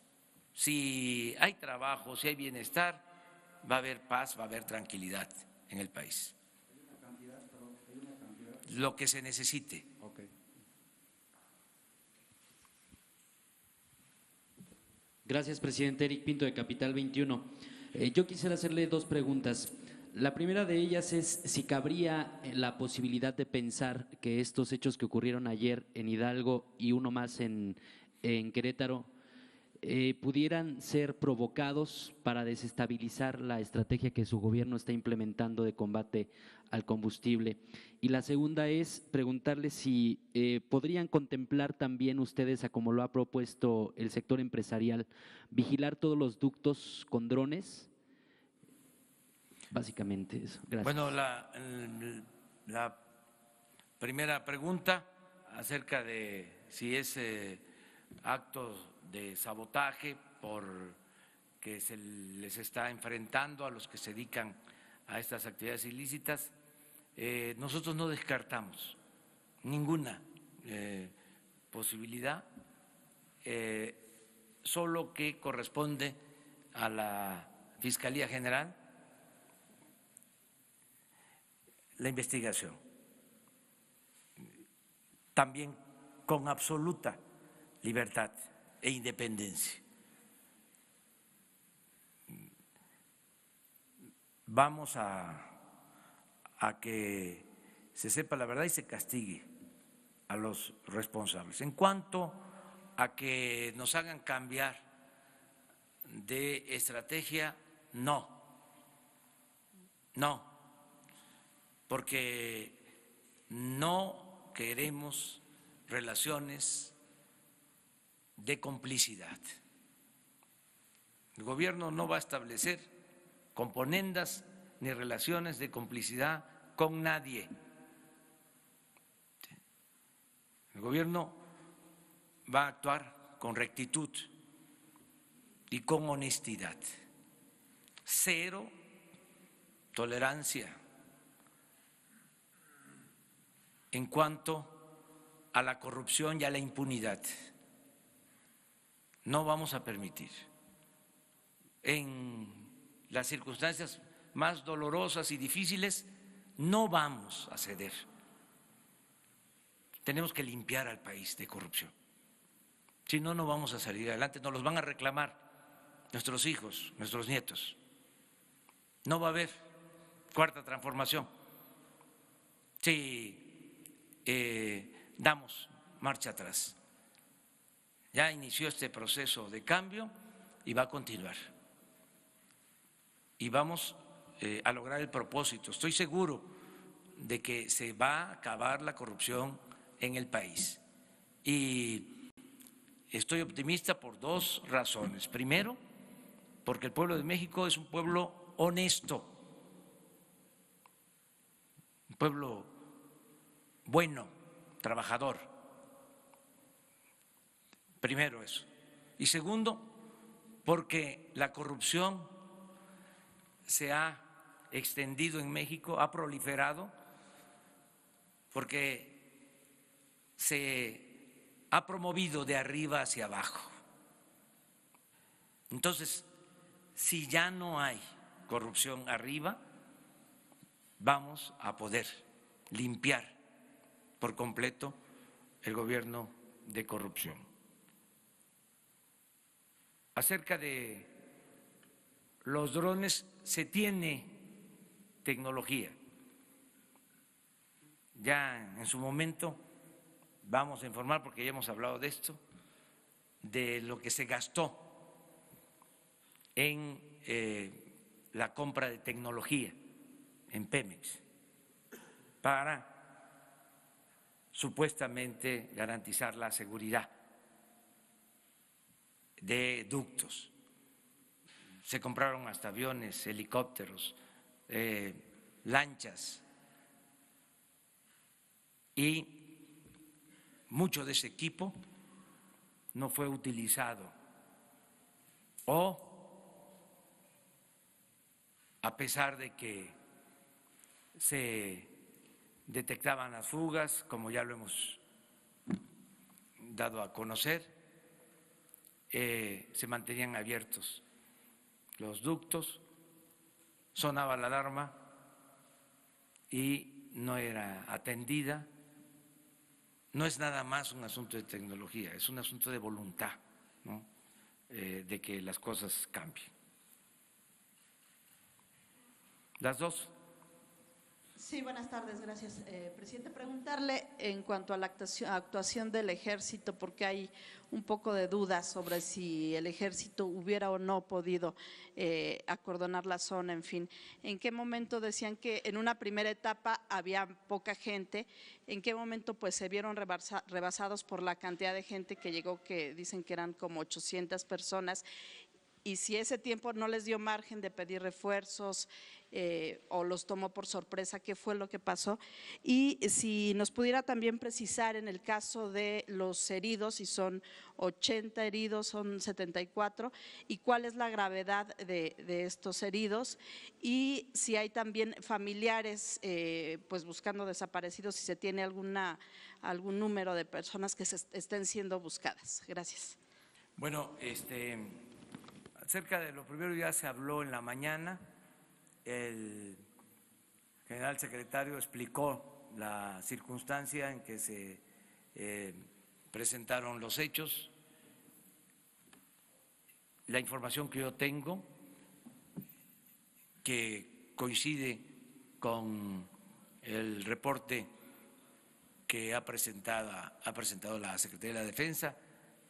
S1: Si hay trabajo, si hay bienestar, va a haber paz, va a haber tranquilidad en el país. Lo que se necesite.
S7: Okay.
S8: Gracias, presidente. Eric Pinto, de Capital 21. Yo quisiera hacerle dos preguntas. La primera de ellas es si cabría la posibilidad de pensar que estos hechos que ocurrieron ayer en Hidalgo y uno más en Querétaro pudieran ser provocados para desestabilizar la estrategia que su gobierno está implementando de combate al combustible. Y la segunda es preguntarle si podrían contemplar también ustedes, a como lo ha propuesto el sector empresarial, vigilar todos los ductos con drones. Básicamente eso. Gracias.
S1: Bueno, la primera pregunta acerca de si es actos de sabotaje por que se les está enfrentando a los que se dedican a estas actividades ilícitas, nosotros no descartamos ninguna posibilidad, solo que corresponde a la Fiscalía General la investigación, también con absoluta libertad e independencia. Vamos a que se sepa la verdad y se castigue a los responsables. En cuanto a que nos hagan cambiar de estrategia, no, porque no queremos relaciones de complicidad. El gobierno no va a establecer componendas ni relaciones de complicidad con nadie. El gobierno va a actuar con rectitud y con honestidad. Cero tolerancia en cuanto a la corrupción y a la impunidad. No vamos a permitir, en las circunstancias más dolorosas y difíciles, no vamos a ceder. Tenemos que limpiar al país de corrupción. Si no, no vamos a salir adelante, nos los van a reclamar nuestros hijos, nuestros nietos. No va a haber cuarta transformación si damos marcha atrás. Ya inició este proceso de cambio y va a continuar. Y vamos a lograr el propósito. Estoy seguro de que se va a acabar la corrupción en el país. Y estoy optimista por dos razones. Primero, porque el pueblo de México es un pueblo honesto, un pueblo bueno, trabajador. Primero eso. Y segundo, porque la corrupción se ha extendido en México, ha proliferado, porque se ha promovido de arriba hacia abajo. Entonces, si ya no hay corrupción arriba, vamos a poder limpiar por completo el gobierno de corrupción. Acerca de los drones, se tiene tecnología. Ya en su momento vamos a informar, porque ya hemos hablado de esto, de lo que se gastó en la compra de tecnología en Pemex para supuestamente garantizar la seguridad de ductos. Se compraron hasta aviones, helicópteros, lanchas, y mucho de ese equipo no fue utilizado, o a pesar de que se detectaban las fugas, como ya lo hemos dado a conocer, se mantenían abiertos los ductos, sonaba la alarma y no era atendida. No es nada más un asunto de tecnología, es un asunto de voluntad, ¿no? De que las cosas cambien. Las dos.
S9: Sí, buenas tardes, gracias. Presidente, preguntarle en cuanto a la actuación del Ejército, porque hay un poco de dudas sobre si el Ejército hubiera o no podido acordonar la zona, en fin. ¿En qué momento decían que en una primera etapa había poca gente? ¿En qué momento pues se vieron rebasados por la cantidad de gente que llegó, que dicen que eran como 800 personas? Y si ese tiempo no les dio margen de pedir refuerzos o los tomó por sorpresa, ¿qué fue lo que pasó? Y si nos pudiera también precisar en el caso de los heridos, si son 80 heridos, son 74, y cuál es la gravedad de estos heridos, y si hay también familiares pues buscando desaparecidos, si se tiene algún número de personas que estén siendo buscadas. Gracias.
S1: Bueno, acerca de lo primero ya se habló en la mañana. El general secretario explicó la circunstancia en que se presentaron los hechos. La información que yo tengo, que coincide con el reporte que ha presentado la Secretaría de la Defensa,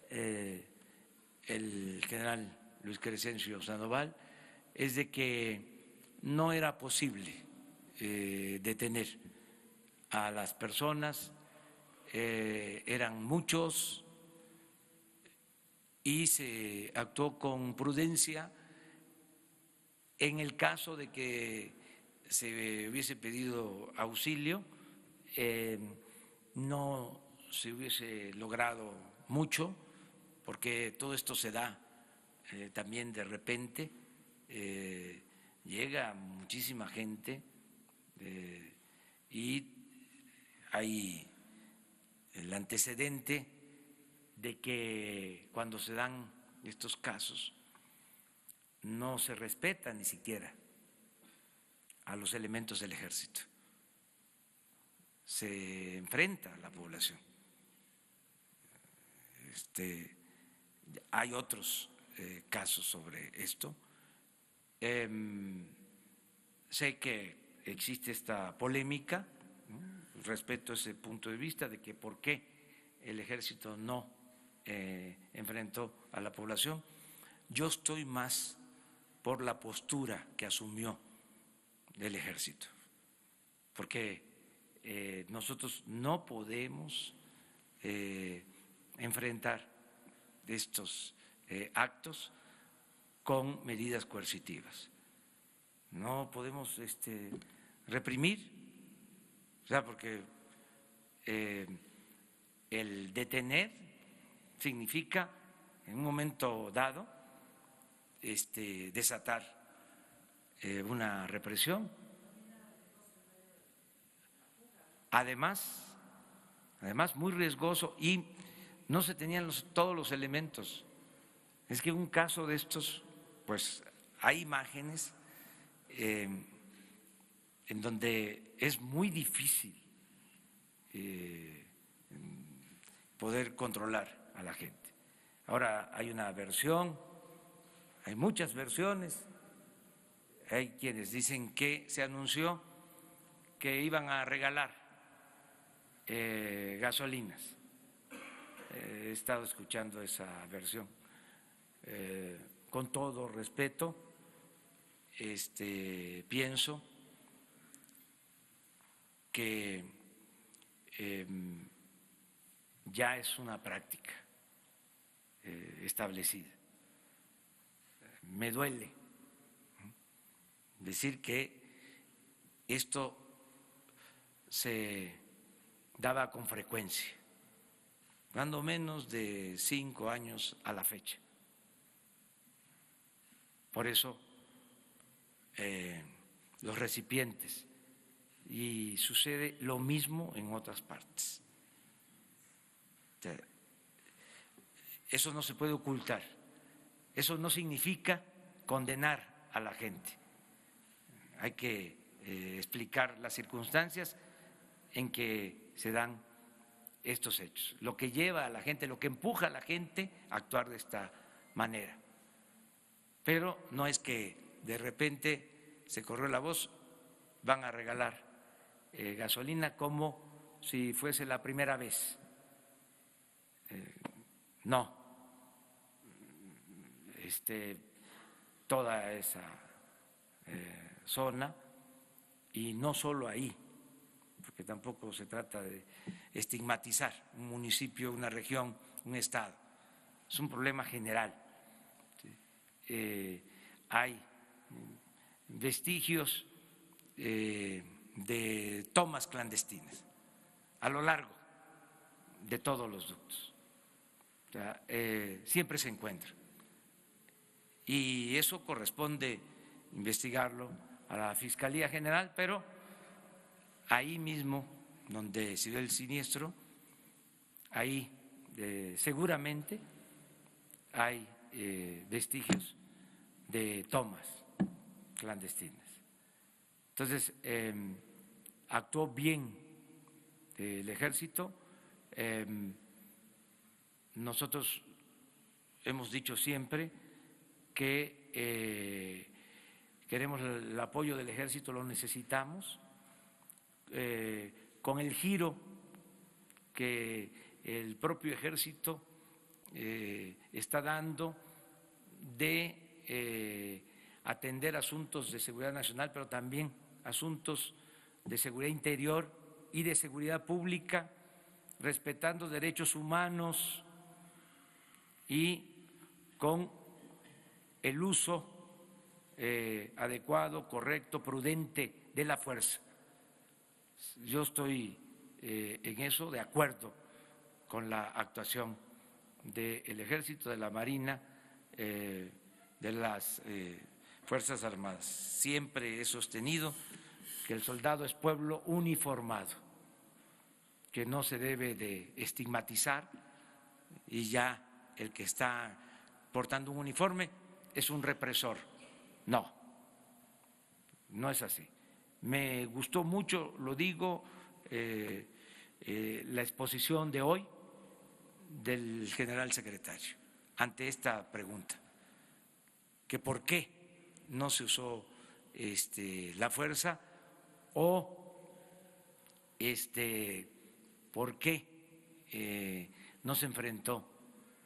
S1: el general Luis Crescencio Sandoval, es de que no era posible detener a las personas, eran muchos y se actuó con prudencia. En el caso de que se hubiese pedido auxilio, no se hubiese logrado mucho, porque todo esto se da también de repente, llega muchísima gente y hay el antecedente de que cuando se dan estos casos no se respeta ni siquiera a los elementos del ejército, se enfrenta a la población. Hay otros casos sobre esto. Sé que existe esta polémica, ¿no? Respeto ese punto de vista de que por qué el ejército no enfrentó a la población. Yo estoy más por la postura que asumió el ejército, porque nosotros no podemos enfrentar estos actos con medidas coercitivas. No podemos reprimir, o sea, porque el detener significa en un momento dado desatar una represión. Además muy riesgoso, y no se tenían todos los elementos. Es que un caso de estos, pues hay imágenes en donde es muy difícil poder controlar a la gente. Ahora hay una versión, hay muchas versiones, hay quienes dicen que se anunció que iban a regalar gasolinas. He estado escuchando esa versión. Con todo respeto, pienso que ya es una práctica establecida. Me duele decir que esto se daba con frecuencia, cuando menos de 5 años a la fecha. Por eso los recipientes, y sucede lo mismo en otras partes. Eso no se puede ocultar. Eso no significa condenar a la gente. Hay que explicar las circunstancias en que se dan estos hechos, lo que lleva a la gente, lo que empuja a la gente a actuar de esta manera. Pero no es que de repente se corrió la voz, van a regalar gasolina como si fuese la primera vez. No, toda esa zona, y no solo ahí, porque tampoco se trata de estigmatizar un municipio, una región, un estado, es un problema general. Hay vestigios de tomas clandestinas a lo largo de todos los ductos. O sea, siempre se encuentra. Y eso corresponde investigarlo a la Fiscalía General, pero ahí mismo donde se dio el siniestro, ahí seguramente hay vestigios de tomas clandestinas. Entonces, actuó bien el Ejército. Nosotros hemos dicho siempre que queremos el apoyo del Ejército, lo necesitamos, con el giro que el propio Ejército está dando de atender asuntos de seguridad nacional, pero también asuntos de seguridad interior y de seguridad pública, respetando derechos humanos y con el uso adecuado, correcto, prudente de la fuerza. Yo estoy en eso de acuerdo con la actuación del Ejército, de la Marina, de las Fuerzas Armadas. Siempre he sostenido que el soldado es pueblo uniformado, que no se debe de estigmatizar y ya el que está portando un uniforme es un represor. No, no es así. Me gustó mucho, lo digo, la exposición de hoy del general secretario ante esta pregunta, que por qué no se usó la fuerza o por qué no se enfrentó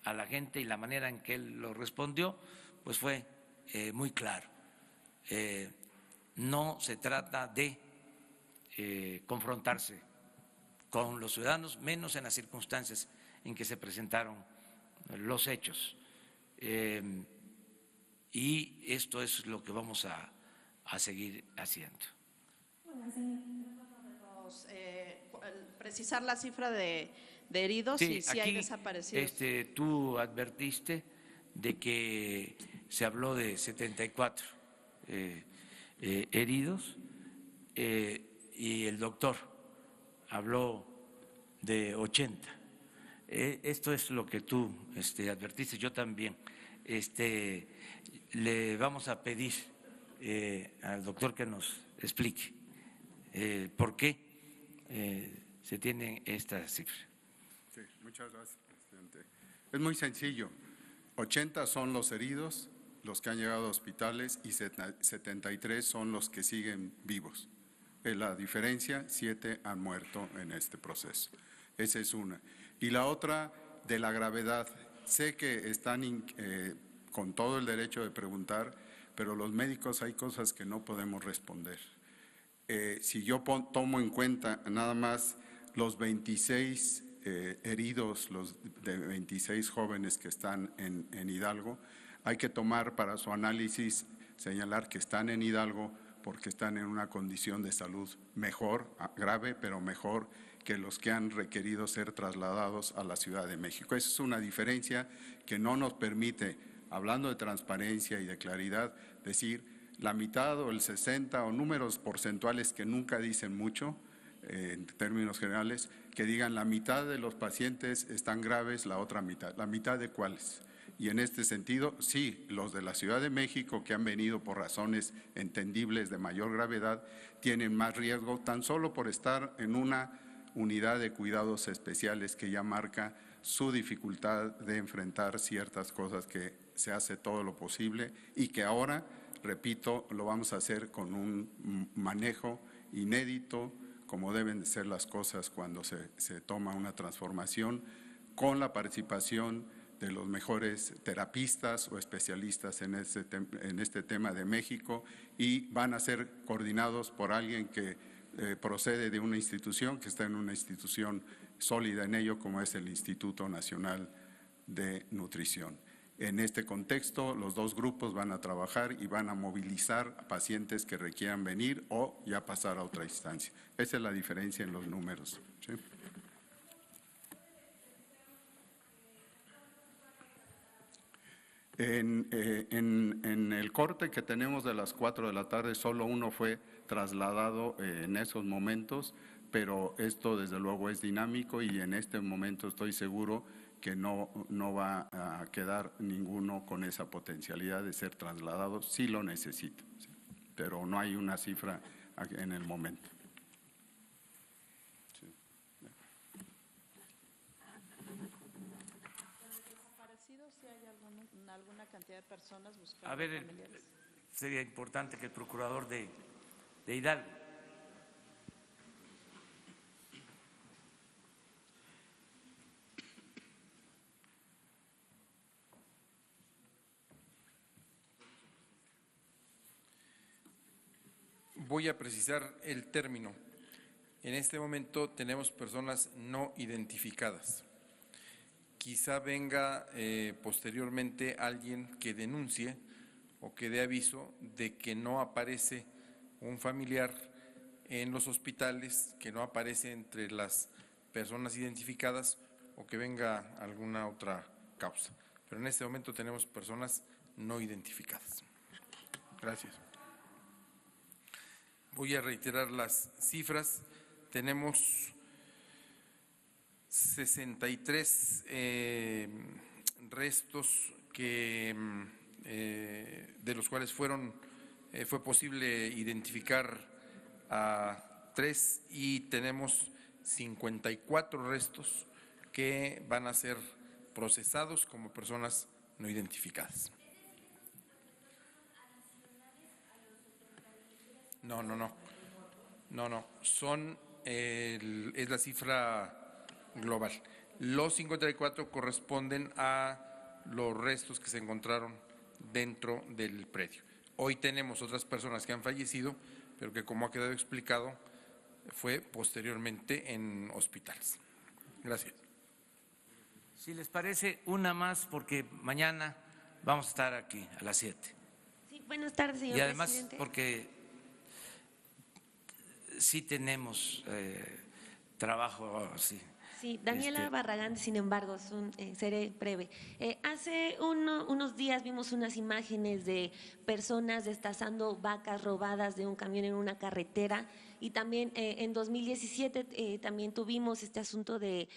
S1: a la gente, y la manera en que él lo respondió pues fue muy claro. No se trata de confrontarse con los ciudadanos, menos en las circunstancias en que se presentaron los hechos. Y esto es lo que vamos a seguir haciendo.
S9: Precisar la cifra de heridos y si hay desaparecidos.
S1: Tú advertiste de que se habló de 74 heridos y el doctor habló de 80. Esto es lo que tú advertiste, yo también. Le vamos a pedir al doctor que nos explique por qué se tiene esta cifra.
S3: Sí, muchas gracias, presidente. Es muy sencillo. 80 son los heridos, los que han llegado a hospitales, y 73 son los que siguen vivos. La diferencia, 7 han muerto en este proceso. Esa es una. Y la otra, de la gravedad. Sé que están con todo el derecho de preguntar pero los médicos hay cosas que no podemos responder. Si yo tomo en cuenta nada más los 26 heridos, los de 26 jóvenes que están en Hidalgo, hay que tomar para su análisis, señalar que están en Hidalgo porque están en una condición de salud mejor, grave, pero mejor que los que han requerido ser trasladados a la Ciudad de México. Esa es una diferencia que no nos permite, hablando de transparencia y de claridad, decir la mitad o el 60 o números porcentuales que nunca dicen mucho, en términos generales, que digan la mitad de los pacientes están graves, la otra mitad. ¿La mitad de cuáles? Y en este sentido, sí, los de la Ciudad de México que han venido por razones entendibles de mayor gravedad tienen más riesgo tan solo por estar en una unidad de cuidados especiales que ya marca su dificultad de enfrentar ciertas cosas que se hace todo lo posible y que ahora, repito, lo vamos a hacer con un manejo inédito, como deben de ser las cosas cuando se toma una transformación, con la participación de los mejores terapistas o especialistas en este tema de México, y van a ser coordinados por alguien que procede de una institución, que está en una institución sólida en ello, como es el Instituto Nacional de Nutrición. En este contexto, los dos grupos van a trabajar y van a movilizar a pacientes que requieran venir o ya pasar a otra instancia. Esa es la diferencia en los números, ¿sí? En el corte que tenemos de las 4 de la tarde, solo uno fue trasladado en esos momentos, pero esto desde luego es dinámico y en este momento estoy seguro que no va a quedar ninguno con esa potencialidad de ser trasladado si lo necesita, ¿sí? Pero no hay una cifra en el momento. Sí.
S9: ¿Si hay alguna cantidad de personas buscando
S1: A ver,
S9: familiares?
S1: sería importante que el procurador de Hidalgo.
S4: Voy a precisar el término. En este momento tenemos personas no identificadas. Quizá venga posteriormente alguien que denuncie o que dé aviso de que no aparece un familiar en los hospitales, que no aparece entre las personas identificadas o que venga alguna otra causa. Pero en este momento tenemos personas no identificadas. Gracias. Voy a reiterar las cifras. Tenemos 63 restos que, de los cuales fue posible identificar a 3 y tenemos 54 restos que van a ser procesados como personas no identificadas. No, es la cifra global. Los 54 corresponden a los restos que se encontraron dentro del predio. Hoy tenemos otras personas que han fallecido, pero que, como ha quedado explicado, fue posteriormente en hospitales. Gracias.
S1: Si les parece, una más, porque mañana vamos a estar aquí a las 7.
S10: Sí, buenas tardes, señor presidente.
S1: Y además, porque sí tenemos trabajo así.
S10: Sí, Daniela Barragán, sin embargo, seré breve. Hace unos días vimos unas imágenes de personas destazando vacas robadas de un camión en una carretera, y también en 2017 también tuvimos este asunto de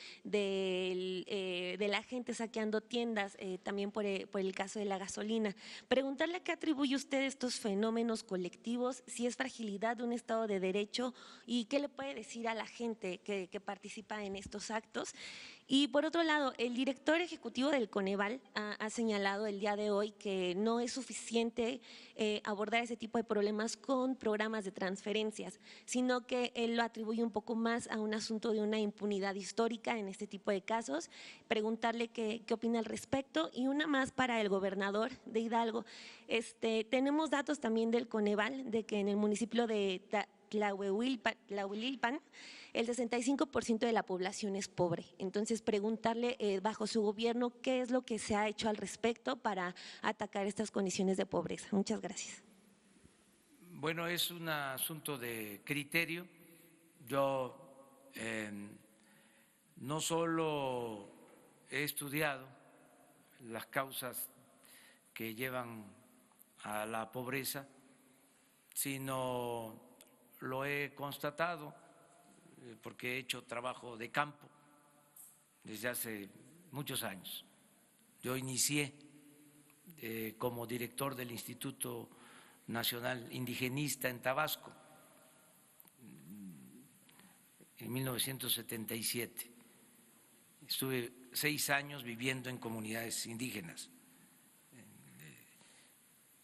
S10: la gente saqueando tiendas, también por el caso de la gasolina. Preguntarle a qué atribuye usted estos fenómenos colectivos, si es fragilidad de un Estado de Derecho y qué le puede decir a la gente que participa en estos actos. Y por otro lado, el director ejecutivo del Coneval ha señalado el día de hoy que no es suficiente abordar ese tipo de problemas con programas de transferencias, sino que él lo atribuye un poco más a un asunto de una impunidad histórica en este tipo de casos. Preguntarle qué opina al respecto. Y una más para el gobernador de Hidalgo. Tenemos datos también del Coneval de que en el municipio de Tlahuelilpan el 65% de la población es pobre. Entonces, preguntarle bajo su gobierno qué es lo que se ha hecho al respecto para atacar estas condiciones de pobreza. Muchas gracias.
S1: Bueno, es un asunto de criterio. Yo no solo he estudiado las causas que llevan a la pobreza, sino lo he constatado porque he hecho trabajo de campo desde hace muchos años. Yo inicié como director del Instituto Nacional Indigenista en Tabasco en 1977. Estuve 6 años viviendo en comunidades indígenas,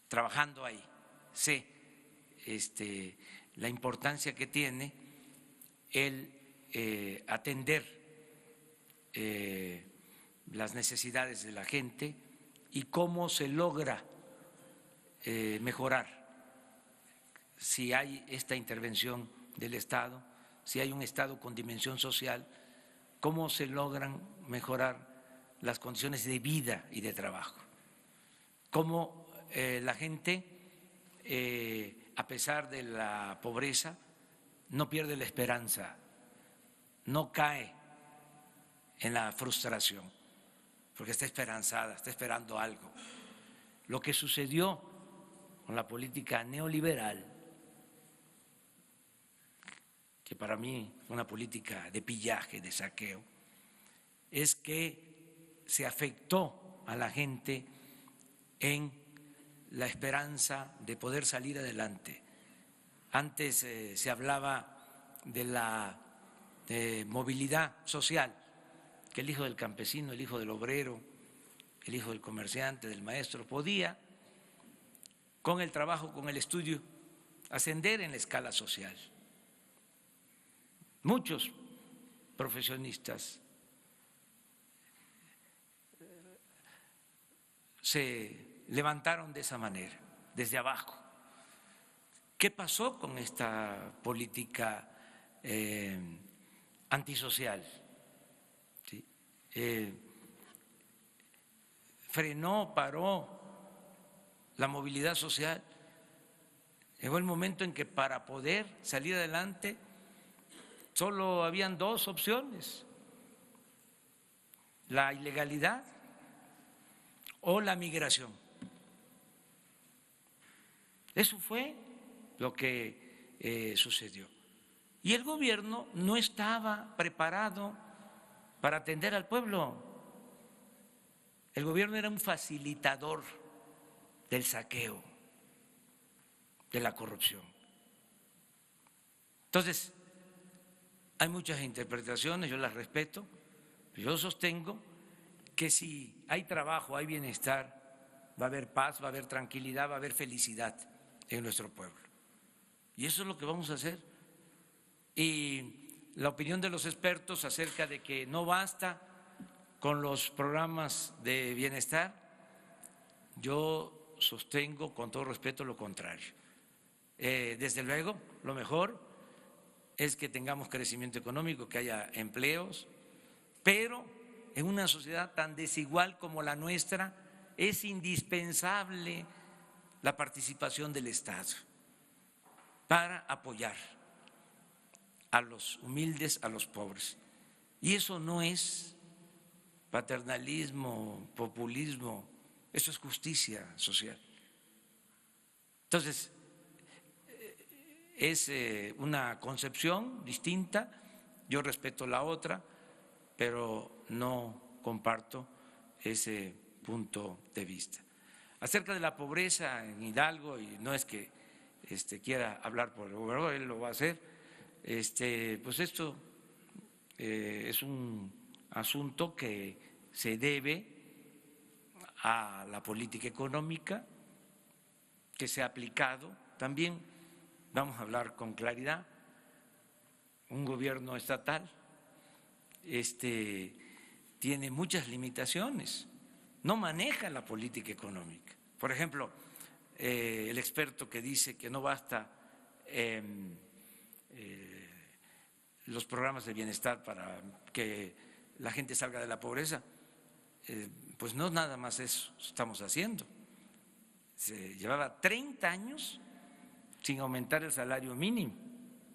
S1: trabajando ahí. Sé la importancia que tiene el atender las necesidades de la gente y cómo se logra mejorar si hay esta intervención del Estado, si hay un Estado con dimensión social, cómo se logran mejorar las condiciones de vida y de trabajo, cómo la gente, a pesar de la pobreza, no pierde la esperanza, no cae en la frustración, porque está esperanzada, está esperando algo. Lo que sucedió con la política neoliberal, que para mí fue una política de pillaje, de saqueo, es que se afectó a la gente en la esperanza de poder salir adelante. Antes se hablaba de la movilidad social, que el hijo del campesino, el hijo del obrero, el hijo del comerciante, del maestro, podía, con el trabajo, con el estudio, ascender en la escala social. Muchos profesionistas se levantaron de esa manera, desde abajo. ¿Qué pasó con esta política antisocial? ¿Sí? Frenó, paró la movilidad social. Llegó el momento en que para poder salir adelante solo habían 2 opciones: la ilegalidad o la migración. Eso fue lo que sucedió. Y el gobierno no estaba preparado para atender al pueblo. El gobierno era un facilitador del saqueo, de la corrupción. Entonces, hay muchas interpretaciones, yo las respeto, pero yo sostengo que si hay trabajo, hay bienestar, va a haber paz, va a haber tranquilidad, va a haber felicidad en nuestro pueblo. Y eso es lo que vamos a hacer. Y la opinión de los expertos acerca de que no basta con los programas de bienestar, yo sostengo con todo respeto lo contrario. Desde luego, lo mejor es que tengamos crecimiento económico, que haya empleos, pero en una sociedad tan desigual como la nuestra es indispensable la participación del Estado para apoyar a los humildes, a los pobres. Y eso no es paternalismo, populismo, eso es justicia social. Entonces, es una concepción distinta, yo respeto la otra, pero no comparto ese punto de vista. Acerca de la pobreza en Hidalgo, y no es que quiera hablar por el gobernador, él lo va a hacer, pues esto es un asunto que se debe a la política económica que se ha aplicado. También vamos a hablar con claridad, un gobierno estatal tiene muchas limitaciones, no maneja la política económica. Por ejemplo, el experto que dice que no basta los programas de bienestar para que la gente salga de la pobreza, pues no nada más eso estamos haciendo. Se llevaba 30 años sin aumentar el salario mínimo,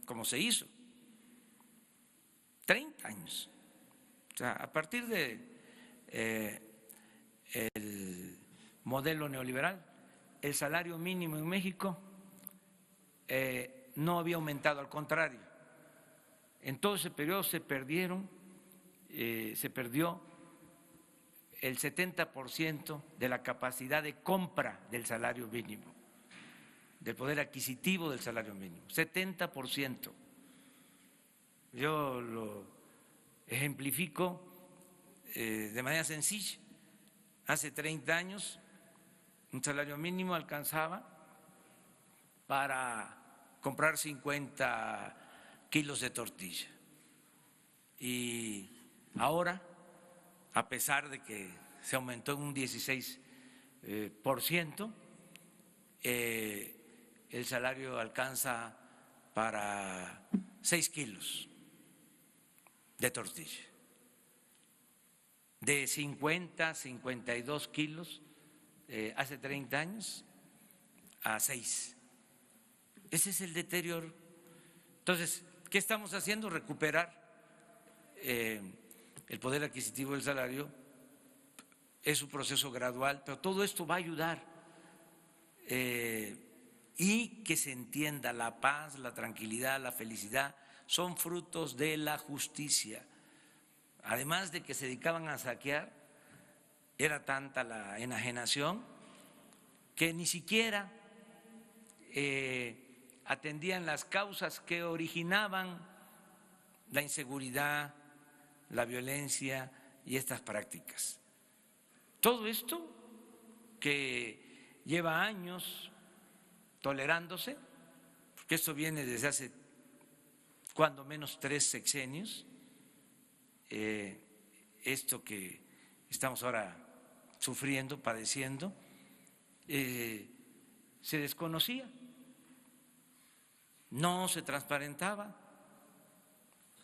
S1: como se hizo. 30 años. O sea, a partir de el modelo neoliberal, el salario mínimo en México no había aumentado, al contrario. En todo ese periodo se perdió el 70% de la capacidad de compra del salario mínimo, del poder adquisitivo del salario mínimo, 70%. Yo lo ejemplifico de manera sencilla. Hace 30 años un salario mínimo alcanzaba para comprar 50 kilos de tortilla. Y ahora, a pesar de que se aumentó en un 16%, el salario alcanza para 6 kilos de tortilla. De 50, 52 kilos hace 30 años a 6. Ese es el deterioro. Entonces, ¿qué estamos haciendo? Recuperar el poder adquisitivo del salario. Es un proceso gradual, pero todo esto va a ayudar y que se entienda la paz, la tranquilidad, la felicidad son frutos de la justicia. Además de que se dedicaban a saquear, era tanta la enajenación que ni siquiera atendían las causas que originaban la inseguridad, la violencia y estas prácticas. Todo esto que lleva años tolerándose, porque esto viene desde hace cuando menos 3 sexenios, esto que estamos ahora sufriendo, padeciendo, se desconocía, no se transparentaba,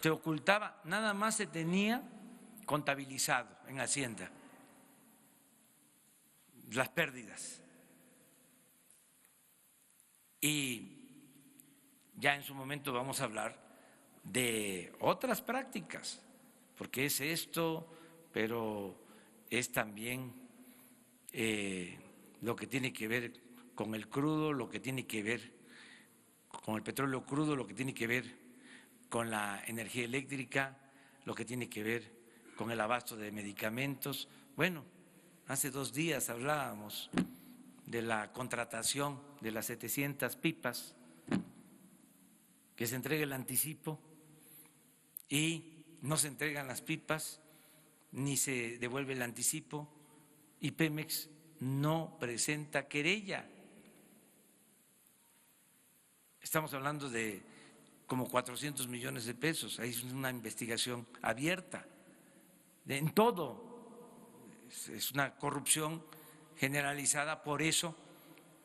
S1: se ocultaba, nada más se tenía contabilizado en Hacienda las pérdidas. Y ya en su momento vamos a hablar de otras prácticas, porque es esto, pero es también lo que tiene que ver con el crudo, lo que tiene que ver con el petróleo crudo, lo que tiene que ver con la energía eléctrica, lo que tiene que ver con el abasto de medicamentos. Bueno, hace 2 días hablábamos de la contratación de las 700 pipas, que se entregue el anticipo y no se entregan las pipas ni se devuelve el anticipo y Pemex no presenta querella. Estamos hablando de como 400 millones de pesos, ahí es una investigación abierta en todo. Es una corrupción generalizada, por eso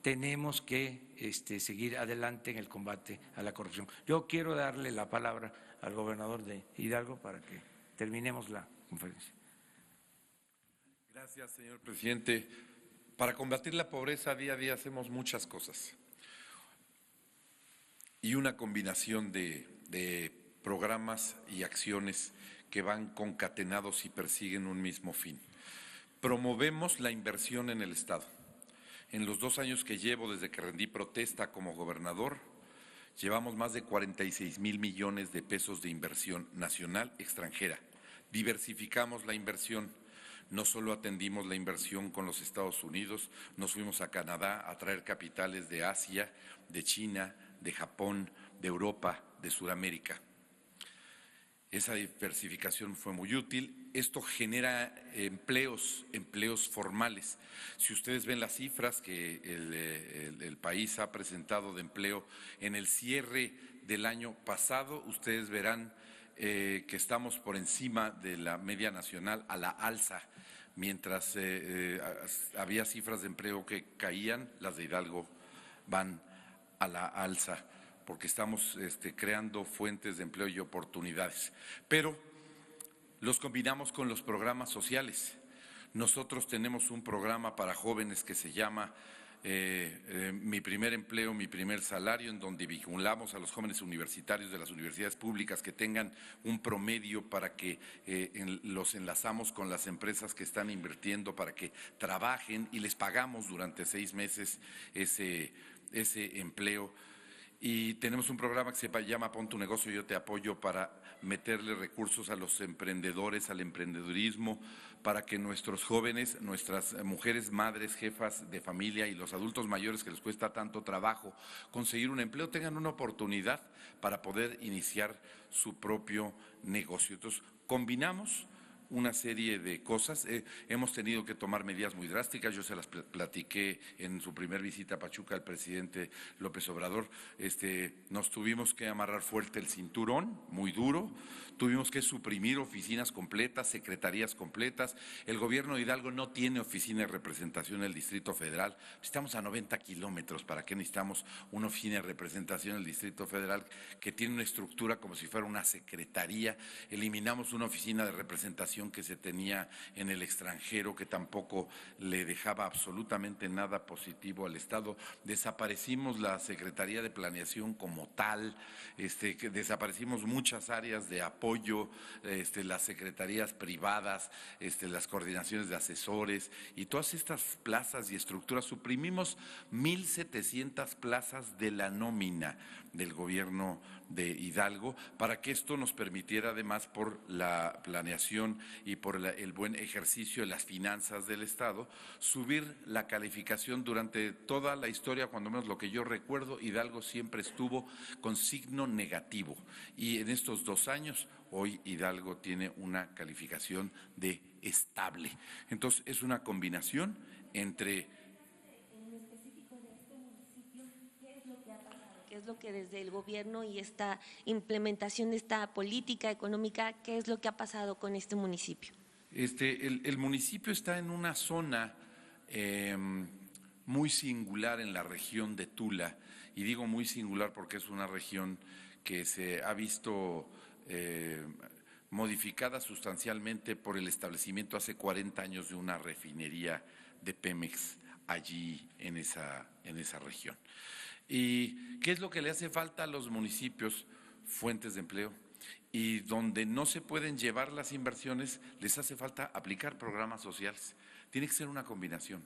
S1: tenemos que seguir adelante en el combate a la corrupción. Yo quiero darle la palabra al gobernador de Hidalgo para que terminemos la conferencia.
S2: Gracias, señor presidente. Para combatir la pobreza día a día hacemos muchas cosas y una combinación de programas y acciones que van concatenados y persiguen un mismo fin. Promovemos la inversión en el Estado. En los 2 años que llevo desde que rendí protesta como gobernador, llevamos más de 46,000 millones de pesos de inversión nacional extranjera. Diversificamos la inversión. No solo atendimos la inversión con los Estados Unidos, nos fuimos a Canadá a traer capitales de Asia, de China, de Japón, de Europa, de Sudamérica. Esa diversificación fue muy útil. Esto genera empleos formales. Si ustedes ven las cifras que el país ha presentado de empleo en el cierre del año pasado. Ustedes verán que estamos por encima de la media nacional a la alza. Mientras había cifras de empleo que caían, las de Hidalgo van a la alza, porque estamos creando fuentes de empleo y oportunidades. Pero los combinamos con los programas sociales. Nosotros tenemos un programa para jóvenes que se llama Mi Primer Empleo, Mi Primer Salario, en donde vinculamos a los jóvenes universitarios de las universidades públicas que tengan un promedio para que los enlazamos con las empresas que están invirtiendo para que trabajen y les pagamos durante 6 meses ese empleo. Y tenemos un programa que se llama Pon tu negocio, yo te apoyo, para meterle recursos a los emprendedores, al emprendedurismo, para que nuestros jóvenes, nuestras mujeres, madres, jefas de familia y los adultos mayores que les cuesta tanto trabajo conseguir un empleo tengan una oportunidad para poder iniciar su propio negocio. Entonces, combinamos una serie de cosas. Hemos tenido que tomar medidas muy drásticas. Yo se las platiqué en su primer visita a Pachuca al presidente López Obrador. Nos tuvimos que amarrar fuerte el cinturón, muy duro. Tuvimos que suprimir oficinas completas, secretarías completas. El gobierno de Hidalgo no tiene oficina de representación en el Distrito Federal. Estamos a 90 kilómetros. ¿Para qué necesitamos una oficina de representación en el Distrito Federal que tiene una estructura como si fuera una secretaría? Eliminamos una oficina de representación que se tenía en el extranjero, que tampoco le dejaba absolutamente nada positivo al Estado. Desaparecimos la Secretaría de Planeación como tal, que desaparecimos muchas áreas de apoyo, las secretarías privadas, las coordinaciones de asesores y todas estas plazas y estructuras. Suprimimos 1,700 plazas de la nómina del gobierno de Hidalgo para que esto nos permitiera, además, por la planeación y por el buen ejercicio de las finanzas del Estado, subir la calificación. Durante toda la historia, cuando menos lo que yo recuerdo, Hidalgo siempre estuvo con signo negativo, y en estos 2 años hoy Hidalgo tiene una calificación de estable. Entonces es una combinación entre…
S10: ¿Qué es lo que desde el gobierno y esta implementación de esta política económica, qué es lo que ha pasado con este municipio?
S2: El municipio está en una zona muy singular en la región de Tula, y digo muy singular porque es una región que se ha visto modificada sustancialmente por el establecimiento hace 40 años de una refinería de Pemex allí en esa región. ¿Y qué es lo que le hace falta a los municipios? Fuentes de empleo. Y donde no se pueden llevar las inversiones, les hace falta aplicar programas sociales. Tiene que ser una combinación.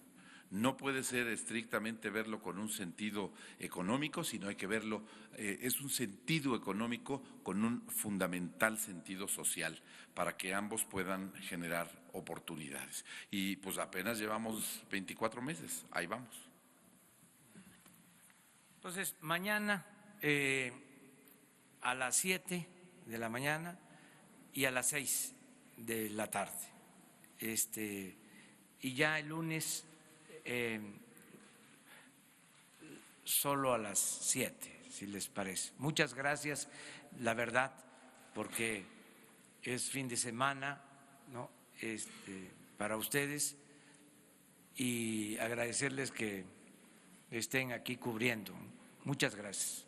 S2: No puede ser estrictamente verlo con un sentido económico, sino hay que verlo, es un sentido económico con un fundamental sentido social, para que ambos puedan generar oportunidades. Y pues apenas llevamos 24 meses, ahí vamos.
S1: Entonces, mañana a las 7 de la mañana y a las 6 de la tarde. Y ya el lunes solo a las 7, si les parece. Muchas gracias, la verdad, porque es fin de semana, ¿no? Para ustedes, y agradecerles que estén aquí cubriendo. Muchas gracias.